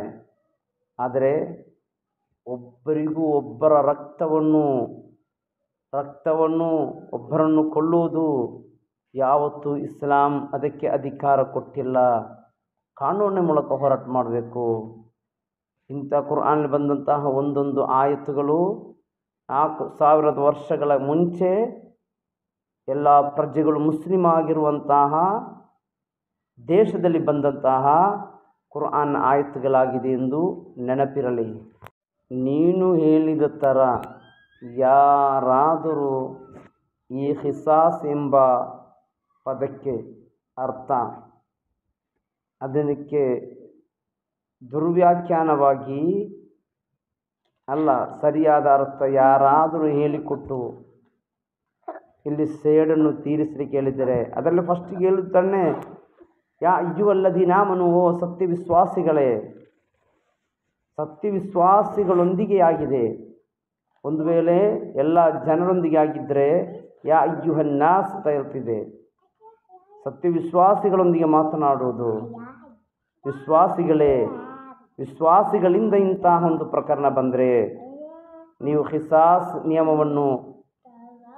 ಆದರೆ ಒಬ್ಬರಿಗೂ ಒಬ್ಬರ ರಕ್ತವನ್ನು ಒಬ್ಬರನ್ನು ಕೊಲ್ಲುವುದು ಯಾವತ್ತೂ ಇಸ್ಲಾಂ ಅದಕ್ಕೆ ಅಧಿಕಾರ ಕೊಟ್ಟಿಲ್ಲ. ಕಾನೂನಿನ ಮೂಲಕ ಹೋರಾಟ ಮಾಡಬೇಕು. ಇಂಥ ಕುರ್ಆನ್ ಬಂದಂತಹ ಒಂದೊಂದು ಆಯತ್ತುಗಳು 4000 ವರ್ಷಗಳ ಮುಂಚೆ ಎಲ್ಲ ಪ್ರಜೆಗಳು ಮುಸ್ಲಿಮ್ ಆಗಿರುವಂತಹ ದೇಶದಲ್ಲಿ ಬಂದಂತಹ ಕುರ್ಆನ್ ಆಯತ್ತುಗಳಾಗಿದೆ ಎಂದು ನೆನಪಿರಲಿ. ನೀನು ಹೇಳಿದ ಥರ ಯಾರಾದರೂ ಈ ಕಿಸ್ಸಾಸ್ ಎಂಬ ಪದಕ್ಕೆ ಅರ್ಥ ಅದಕ್ಕೆ ದುರ್ವ್ಯಾಖ್ಯಾನವಾಗಿ ಅಲ್ಲ, ಸರಿಯಾದ ಅರ್ಥ ಯಾರಾದರೂ ಹೇಳಿಕೊಟ್ಟು ಇಲ್ಲಿ ಸೇಡನ್ನು ತೀರಿಸಲಿಕ್ಕೆ ಹೇಳಿದರೆ ಅದರಲ್ಲಿ ಫಸ್ಟಿಗೆ ಹೇಳುತ್ತಾನೆ, ಯಾ ಅಯ್ಯುಹಲ್ಲದೀನ ಆಮನು, ಓ ಸತ್ಯವಿಶ್ವಾಸಿಗಳೇ. ಸತ್ಯವಿಶ್ವಾಸಿಗಳೊಂದಿಗೆ ಆಗಿದೆ. ಒಂದು ವೇಳೆ ಎಲ್ಲ ಜನರೊಂದಿಗೆ ಆಗಿದ್ದರೆ ಯಾ ಅಯ್ಯುಹನ್ನಾಸ್ ಅಂತ ಇರ್ತಿದೆ. ಸತ್ಯವಿಶ್ವಾಸಿಗಳೊಂದಿಗೆ ಮಾತನಾಡುವುದು. ವಿಶ್ವಾಸಿಗಳಿಂದ ಇಂತಹ ಒಂದು ಪ್ರಕರಣ ಬಂದರೆ ನೀವು ಕಿಸ್ಸಾಸ್ ನಿಯಮವನ್ನು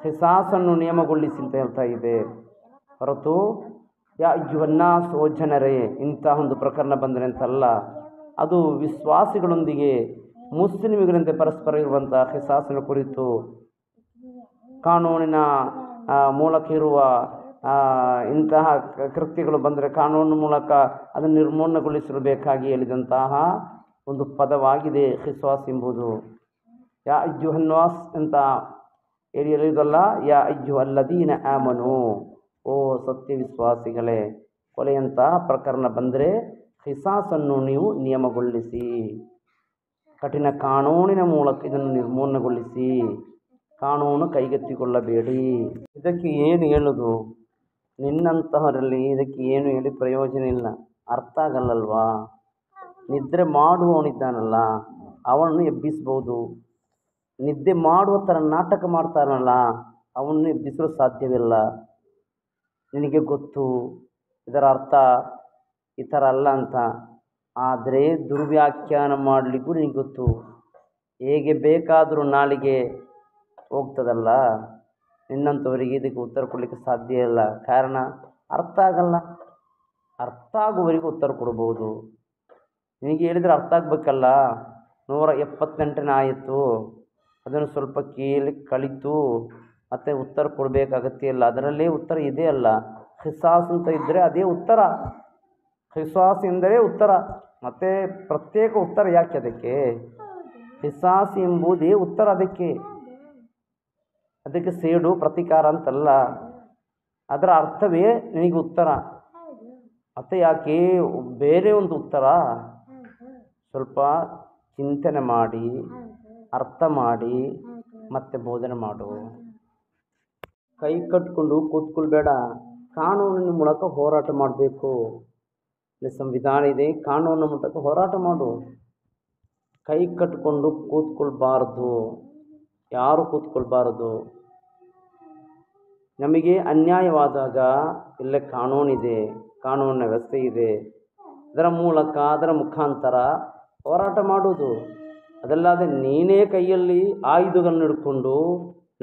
ಹಿಸಾಸನ್ನು ನಿಯಮಗೊಳಿಸಿ ಅಂತ ಹೇಳ್ತಾ ಇದೆ ಹೊರತು ಯಾ ಅಯ್ಯುಹನ್ನಾಸ್ ಓ ಜನರೇ ಇಂತಹ ಒಂದು ಪ್ರಕರಣ ಬಂದರೆ ಅಂತಲ್ಲ. ಅದು ವಿಶ್ವಾಸಿಗಳೊಂದಿಗೆ ಮುಸ್ಲಿಮಿಗಳಂತೆ ಪರಸ್ಪರ ಇರುವಂಥ ಹಿಸಾಸಿನ ಕುರಿತು ಕಾನೂನಿನ ಮೂಲಕ ಇರುವ ಇಂತಹ ಕೃತ್ಯಗಳು ಬಂದರೆ ಕಾನೂನಿನ ಮೂಲಕ ಅದನ್ನು ನಿರ್ಮೂಲನೆಗೊಳಿಸಬೇಕಾಗಿ ಹೇಳಿದಂತಹ ಒಂದು ಪದವಾಗಿದೆ ಹಿಸ್ವಾಸ್ ಎಂಬುದು. ಯಾ ಅಯ್ಯುಹನ್ನಾಸ್ ಅಂತ ಹೇಳಿದಲ್ಲ, ಯಾ ಅಯ್ಯುಹಲ್ಲದೀನ ಆಮನು, ಓ ಸತ್ಯ ವಿಶ್ವಾಸಿಗಳೇ, ಕೊಲೆಯಂತಹ ಪ್ರಕರಣ ಬಂದರೆ ಹಿಸಾಸನ್ನು ನೀವು ನಿಯಮಗೊಳಿಸಿ, ಕಠಿಣ ಕಾನೂನಿನ ಮೂಲಕ ಇದನ್ನು ನಿರ್ಮೂಲನೆಗೊಳಿಸಿ, ಕಾನೂನು ಕೈಗೆತ್ತಿಕೊಳ್ಳಬೇಡಿ. ಇದಕ್ಕೆ ಏನು ಹೇಳೋದು? ನಿನ್ನಂತಹವರಲ್ಲಿ ಇದಕ್ಕೆ ಏನು ಹೇಳಿ ಪ್ರಯೋಜನ ಇಲ್ಲ. ಅರ್ಥ ಆಗಲ್ಲಲ್ವಾ? ನಿದ್ರೆ ಮಾಡುವವನಿದ್ದಾನಲ್ಲ ಅವನನ್ನು ಎಬ್ಬಿಸ್ಬೋದು. ನಿದ್ದೆ ಮಾಡುವ ಥರ ನಾಟಕ ಮಾಡ್ತಾನಲ್ಲ ಅವನು ಎಬ್ಬಿಸಲು ಸಾಧ್ಯವಿಲ್ಲ. ನಿನಗೆ ಗೊತ್ತು ಇದರ ಅರ್ಥ ಈ ಥರ ಅಲ್ಲ ಅಂತ, ಆದರೆ ದುರ್ವ್ಯಾಖ್ಯಾನ ಮಾಡಲಿಕ್ಕೂ ನಿನಗೆ ಗೊತ್ತು. ಹೇಗೆ ಬೇಕಾದರೂ ನಾಲಿಗೆ ಹೋಗ್ತದಲ್ಲ, ನಿನ್ನಂಥವರಿಗೆ ಇದಕ್ಕೆ ಉತ್ತರ ಕೊಡಲಿಕ್ಕೆ ಸಾಧ್ಯ ಇಲ್ಲ. ಕಾರಣ ಅರ್ಥ ಆಗಲ್ಲ. ಅರ್ಥ ಆಗುವವರೆಗೂ ಉತ್ತರ ಕೊಡ್ಬೋದು. ನಿನಗೆ ಹೇಳಿದರೆ ಅರ್ಥ ಆಗಬೇಕಲ್ಲ. 178ನೇ ಆಯಿತು, ಅದನ್ನು ಸ್ವಲ್ಪ ಕೇಳಿ ಕಲಿತು ಮತ್ತು ಉತ್ತರ ಕೊಡಬೇಕು ಅಗತ್ಯ ಇಲ್ಲ. ಅದರಲ್ಲೇ ಉತ್ತರ ಇದೆ ಅಲ್ಲ. ಹಿಸಾಸ್ ಅಂತ ಇದ್ದರೆ ಅದೇ ಉತ್ತರ. ಹಿಸಾಸ್ ಎಂದರೆ ಉತ್ತರ, ಮತ್ತು ಪ್ರತ್ಯೇಕ ಉತ್ತರ ಯಾಕೆ ಅದಕ್ಕೆ? ಹಿಸಾಸ್ ಎಂಬುದೇ ಉತ್ತರ. ಅದಕ್ಕೆ ಸೇಡು ಪ್ರತೀಕಾರ ಅಂತಲ್ಲ, ಅದರ ಅರ್ಥವೇ ನಿನಗೆ ಉತ್ತರ. ಮತ್ತು ಯಾಕೆ ಬೇರೆ ಒಂದು ಉತ್ತರ? ಸ್ವಲ್ಪ ಚಿಂತನೆ ಮಾಡಿ ಅರ್ಥ ಮಾಡಿ ಮತ್ತೆ ಬೋಧನೆ ಮಾಡು. ಕೈ ಕಟ್ಕೊಂಡು ಕೂತ್ಕೊಳ್ಬೇಡ. ಕಾನೂನಿನ ಮೂಲಕ ಹೋರಾಟ ಮಾಡಬೇಕು. ಸಂವಿಧಾನ ಇದೆ, ಕಾನೂನಿನ ಮೂಲಕ ಹೋರಾಟ ಮಾಡು. ಕೈ ಕಟ್ಕೊಂಡು ಕೂತ್ಕೊಳ್ಬಾರ್ದು. ಯಾರು ಕೂತ್ಕೊಳ್ಬಾರದು. ನಮಗೆ ಅನ್ಯಾಯವಾದಾಗ ಇಲ್ಲೇ ಕಾನೂನಿದೆ, ಕಾನೂನಿನ ವ್ಯವಸ್ಥೆ ಇದೆ, ಅದರ ಮೂಲಕ ಅದರ ಮುಖಾಂತರ ಹೋರಾಟ ಮಾಡೋದು. ಅದಲ್ಲದೆ ನೀನೇ ಕೈಯಲ್ಲಿ ಆಯುಧಗಳನ್ನು ಹಿಡ್ಕೊಂಡು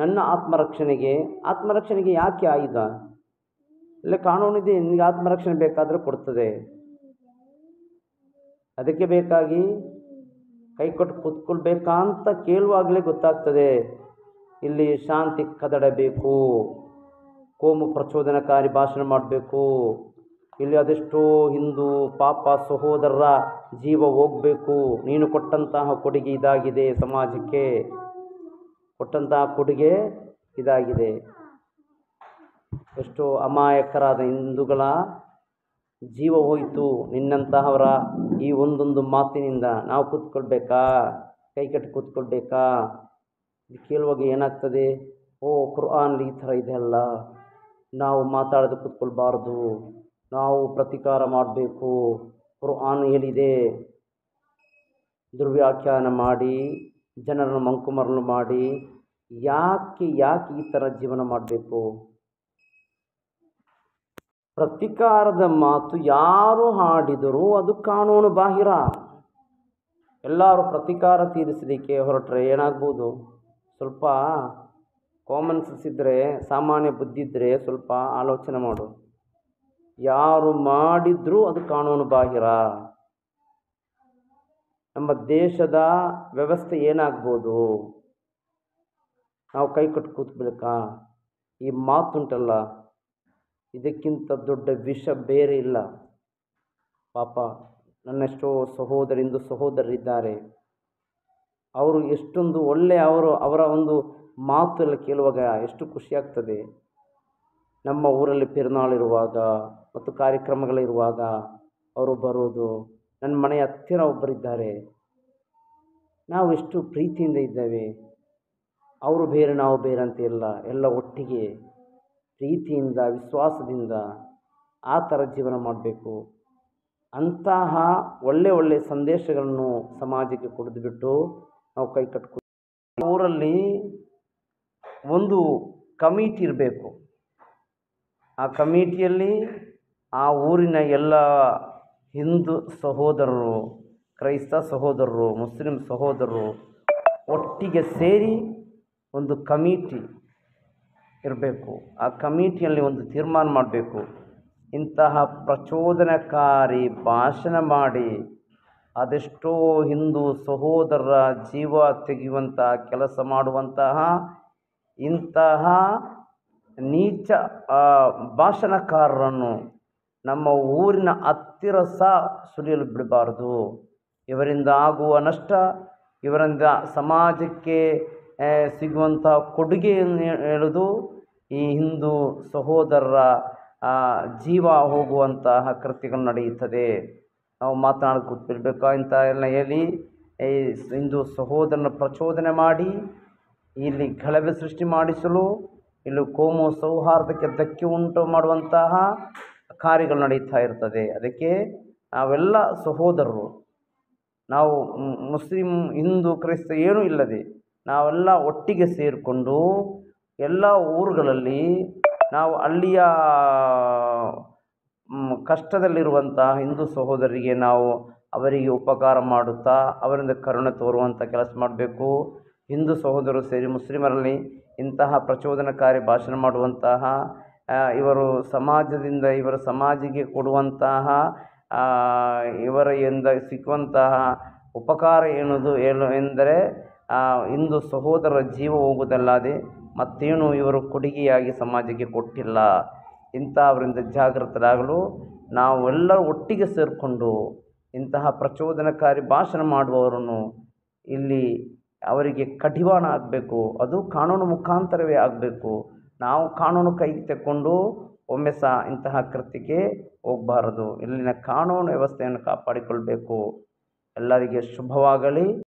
ನನ್ನ ಆತ್ಮರಕ್ಷಣೆಗೆ ಯಾಕೆ ಆಯುಧ? ಇಲ್ಲೇ ಕಾನೂನಿದೆ, ನಿನಗೆ ಆತ್ಮರಕ್ಷಣೆ ಬೇಕಾದರೆ ಕೊಡ್ತದೆ. ಅದಕ್ಕೆ ಬೇಕಾಗಿ ಕೈ ಕೊಟ್ಟು ಕೂತ್ಕೊಳ್ಬೇಕಂತ ಕೇಳುವಾಗಲೇ ಗೊತ್ತಾಗ್ತದೆ ಇಲ್ಲಿ ಶಾಂತಿ ಕದಡಬೇಕು, ಕೋಮು ಪ್ರಚೋದನಕಾರಿ ಭಾಷಣ ಮಾಡಬೇಕು, ಇಲ್ಲಿ ಅದೆಷ್ಟೋ ಹಿಂದೂ ಪಾಪ ಸಹೋದರರ ಜೀವ ಹೋಗಬೇಕು. ನೀನು ಕೊಟ್ಟಂತಹ ಕೊಡುಗೆ ಇದಾಗಿದೆ, ಸಮಾಜಕ್ಕೆ ಕೊಟ್ಟಂತಹ ಕೊಡುಗೆ ಇದಾಗಿದೆ. ಎಷ್ಟೋ ಅಮಾಯಕರಾದ ಹಿಂದೂಗಳ ಜೀವ ಹೋಯಿತು ನಿನ್ನಂತಹವರ ಈ ಒಂದೊಂದು ಮಾತಿನಿಂದ. ನಾವು ಕೂತ್ಕೊಳ್ಬೇಕಾ? ಕೈ ಕಟ್ಟಿ ಕೂತ್ಕೊಳ್ಬೇಕಾ? ಇದು ಕೇಳುವಾಗ ಏನಾಗ್ತದೆ? ಓ, ಕುರ್ಆನಲ್ಲಿ ಈ ಥರ ಇದೆ ಅಲ್ಲ, ನಾವು ಮಾತಾಡೋದು ಕೂತ್ಕೊಳ್ಬಾರ್ದು, ನಾವು ಪ್ರತೀಕಾರ ಮಾಡಬೇಕು. ಕುರ್ಆನ್ ಹೇಳಿದೆ. ದುರ್ವ್ಯಾಖ್ಯಾನ ಮಾಡಿ ಜನರನ್ನು ಮಂಕುಮರಳು ಮಾಡಿ ಯಾಕೆ ಈ ಥರ ಜೀವನ ಮಾಡಬೇಕು? ಪ್ರತೀಕಾರದ ಮಾತು ಯಾರು ಹಾಡಿದರೂ ಅದು ಕಾನೂನು ಬಾಹಿರ. ಎಲ್ಲರೂ ಪ್ರತೀಕಾರ ತೀರಿಸಲಿಕ್ಕೆ ಹೊರಟ್ರೆ ಏನಾಗ್ಬೋದು? ಸ್ವಲ್ಪ ಕಾಮನ್ ಸೆನ್ಸ್ ಇದ್ದರೆ, ಸಾಮಾನ್ಯ ಬುದ್ಧಿ ಇದ್ದರೆ ಸ್ವಲ್ಪ ಆಲೋಚನೆ ಮಾಡು. ಯಾರು ಮಾಡಿದರೂ ಅದು ಕಾನೂನು ಬಾಹಿರ. ನಮ್ಮ ದೇಶದ ವ್ಯವಸ್ಥೆ ಏನಾಗ್ಬೋದು? ನಾವು ಕೈ ಕಟ್ಟು ಕೂತ್ಬೇಕಾ? ಈ ಮಾತುಂಟಲ್ಲ, ಇದಕ್ಕಿಂತ ದೊಡ್ಡ ವಿಷ ಬೇರೆ ಇಲ್ಲ. ಪಾಪ ನನ್ನೆಷ್ಟೋ ಸಹೋದರರಿದ್ದಾರೆ. ಅವರು ಎಷ್ಟೊಂದು ಒಳ್ಳೆಯ ಅವರ ಒಂದು ಮಾತು ಎಲ್ಲ ಕೇಳುವಾಗ ಎಷ್ಟು ಖುಷಿಯಾಗ್ತದೆ. ನಮ್ಮ ಊರಲ್ಲಿ ಪೆರುನಾಳಿರುವಾಗ ಮತ್ತು ಕಾರ್ಯಕ್ರಮಗಳಿರುವಾಗ ಅವರು ಬರೋದು. ನನ್ನ ಮನೆಯ ಹತ್ತಿರ ಒಬ್ಬರಿದ್ದಾರೆ, ನಾವು ಎಷ್ಟು ಪ್ರೀತಿಯಿಂದ ಇದ್ದೇವೆ. ಅವರು ಬೇರೆ ನಾವು ಬೇರೆ ಅಂತ ಎಲ್ಲ ಒಟ್ಟಿಗೆ ಪ್ರೀತಿಯಿಂದ ವಿಶ್ವಾಸದಿಂದ ಆ ಥರ ಜೀವನ ಮಾಡಬೇಕು. ಅಂತಹ ಒಳ್ಳೆಯ ಸಂದೇಶಗಳನ್ನು ಸಮಾಜಕ್ಕೆ ಕೊಡಿದುಬಿಟ್ಟು ನಾವು ಕೈ ಕಟ್ಕೊ. ಊರಲ್ಲಿ ಒಂದು ಕಮಿಟಿ ಇರಬೇಕು. ಆ ಕಮಿಟಿಯಲ್ಲಿ ಆ ಊರಿನ ಎಲ್ಲ ಹಿಂದೂ ಸಹೋದರರು, ಕ್ರೈಸ್ತ ಸಹೋದರರು, ಮುಸ್ಲಿಂ ಸಹೋದರರು ಒಟ್ಟಿಗೆ ಸೇರಿ ಒಂದು ಕಮಿಟಿ ಇರಬೇಕು. ಆ ಕಮಿಟಿಯಲ್ಲಿ ಒಂದು ತೀರ್ಮಾನ ಮಾಡಬೇಕು. ಇಂತಹ ಪ್ರಚೋದನಕಾರಿ ಭಾಷಣ ಮಾಡಿ ಅದೆಷ್ಟೋ ಹಿಂದೂ ಸಹೋದರರ ಜೀವ ತೆಗೆಯುವಂತಹ ಕೆಲಸ ಮಾಡುವಂತಹ ಇಂತಹ ನೀಚ ಭಾಷಣಕಾರರನ್ನು ನಮ್ಮ ಊರಿನ ಹತ್ತಿರ ಸಹ ಸುಳಿಯಲು ಬಿಡಬಾರದು. ಇವರಿಂದ ಆಗುವ ನಷ್ಟ, ಇವರಿಂದ ಸಮಾಜಕ್ಕೆ ಸಿಗುವಂಥ ಕೊಡುಗೆಯನ್ನು ಹೇಳೋದು ಈ ಹಿಂದೂ ಸಹೋದರರ ಜೀವ ಹೋಗುವಂತಹ ಕೃತ್ಯಗಳು ನಡೆಯುತ್ತದೆ. ನಾವು ಮಾತನಾಡೋದು ಕೂತ್ಬಿಡ್ಬೇಕು. ಇಂಥ ಎಲ್ಲ ಹೇಳಿ ಈ ಹಿಂದೂ ಸಹೋದರನ ಪ್ರಚೋದನೆ ಮಾಡಿ ಇಲ್ಲಿ ಗಲಭೆ ಸೃಷ್ಟಿ ಮಾಡಿಸಲು, ಇಲ್ಲಿ ಕೋಮು ಸೌಹಾರ್ದಕ್ಕೆ ಧಕ್ಕೆ ಉಂಟು ಮಾಡುವಂತಹ ಕಾರ್ಯಗಳು ನಡೀತಾ ಇರ್ತದೆ. ಅದಕ್ಕೆ ನಾವೆಲ್ಲ ಸಹೋದರರು, ನಾವು ಮುಸ್ಲಿಂ ಹಿಂದೂ ಕ್ರೈಸ್ತ ಏನೂ ಇಲ್ಲದೆ ನಾವೆಲ್ಲ ಒಟ್ಟಿಗೆ ಸೇರಿಕೊಂಡು ಎಲ್ಲ ಊರುಗಳಲ್ಲಿ ನಾವು ಹಳ್ಳಿಯ ಕಷ್ಟದಲ್ಲಿರುವಂತಹ ಹಿಂದೂ ಸಹೋದರರಿಗೆ ನಾವು ಅವರಿಗೆ ಉಪಕಾರ ಮಾಡುತ್ತಾ ಅವರಿಂದ ಕರುಣೆ ತೋರುವಂಥ ಕೆಲಸ ಮಾಡಬೇಕು. ಹಿಂದೂ ಸಹೋದರರು ಸೇರಿ ಮುಸ್ಲಿಮರಲ್ಲಿ ಇಂತಹ ಪ್ರಚೋದನಕಾರಿ ಭಾಷಣ ಮಾಡುವಂತಹ ಇವರು ಸಮಾಜದಿಂದ ಇವರ ಸಮಾಜಿಗೆ ಕೊಡುವಂತಹ ಇವರಿಂದ ಸಿಕ್ಕುವಂತಹ ಉಪಕಾರ ಏನು ಎಂದರೆ ಹಿಂದೂ ಸಹೋದರರ ಜೀವ ಹೋಗುವುದಲ್ಲದೆ ಮತ್ತೇನು ಇವರು ಕೊಡುಗೆಯಾಗಿ ಸಮಾಜಕ್ಕೆ ಕೊಟ್ಟಿಲ್ಲ. ಇಂಥವರಿಂದ ಜಾಗೃತರಾಗಲು ನಾವೆಲ್ಲರೂ ಒಟ್ಟಿಗೆ ಸೇರಿಕೊಂಡು ಇಂತಹ ಪ್ರಚೋದನಕಾರಿ ಭಾಷಣ ಮಾಡುವವರನ್ನು ಇಲ್ಲಿ ಅವರಿಗೆ ಕಡಿವಾಣ ಆಗಬೇಕು. ಅದು ಕಾನೂನು ಮುಖಾಂತರವೇ ಆಗಬೇಕು. ನಾವು ಕಾನೂನು ಕೈಗೆ ತೆಕ್ಕೊಂಡು ಒಮ್ಮೆ ಸಹ ಇಂತಹ ಕೃತ್ಯಕ್ಕೆ ಹೋಗಬಾರದು. ಇಲ್ಲಿನ ಕಾನೂನು ವ್ಯವಸ್ಥೆಯನ್ನು ಕಾಪಾಡಿಕೊಳ್ಬೇಕು. ಎಲ್ಲರಿಗೆ ಶುಭವಾಗಲಿ.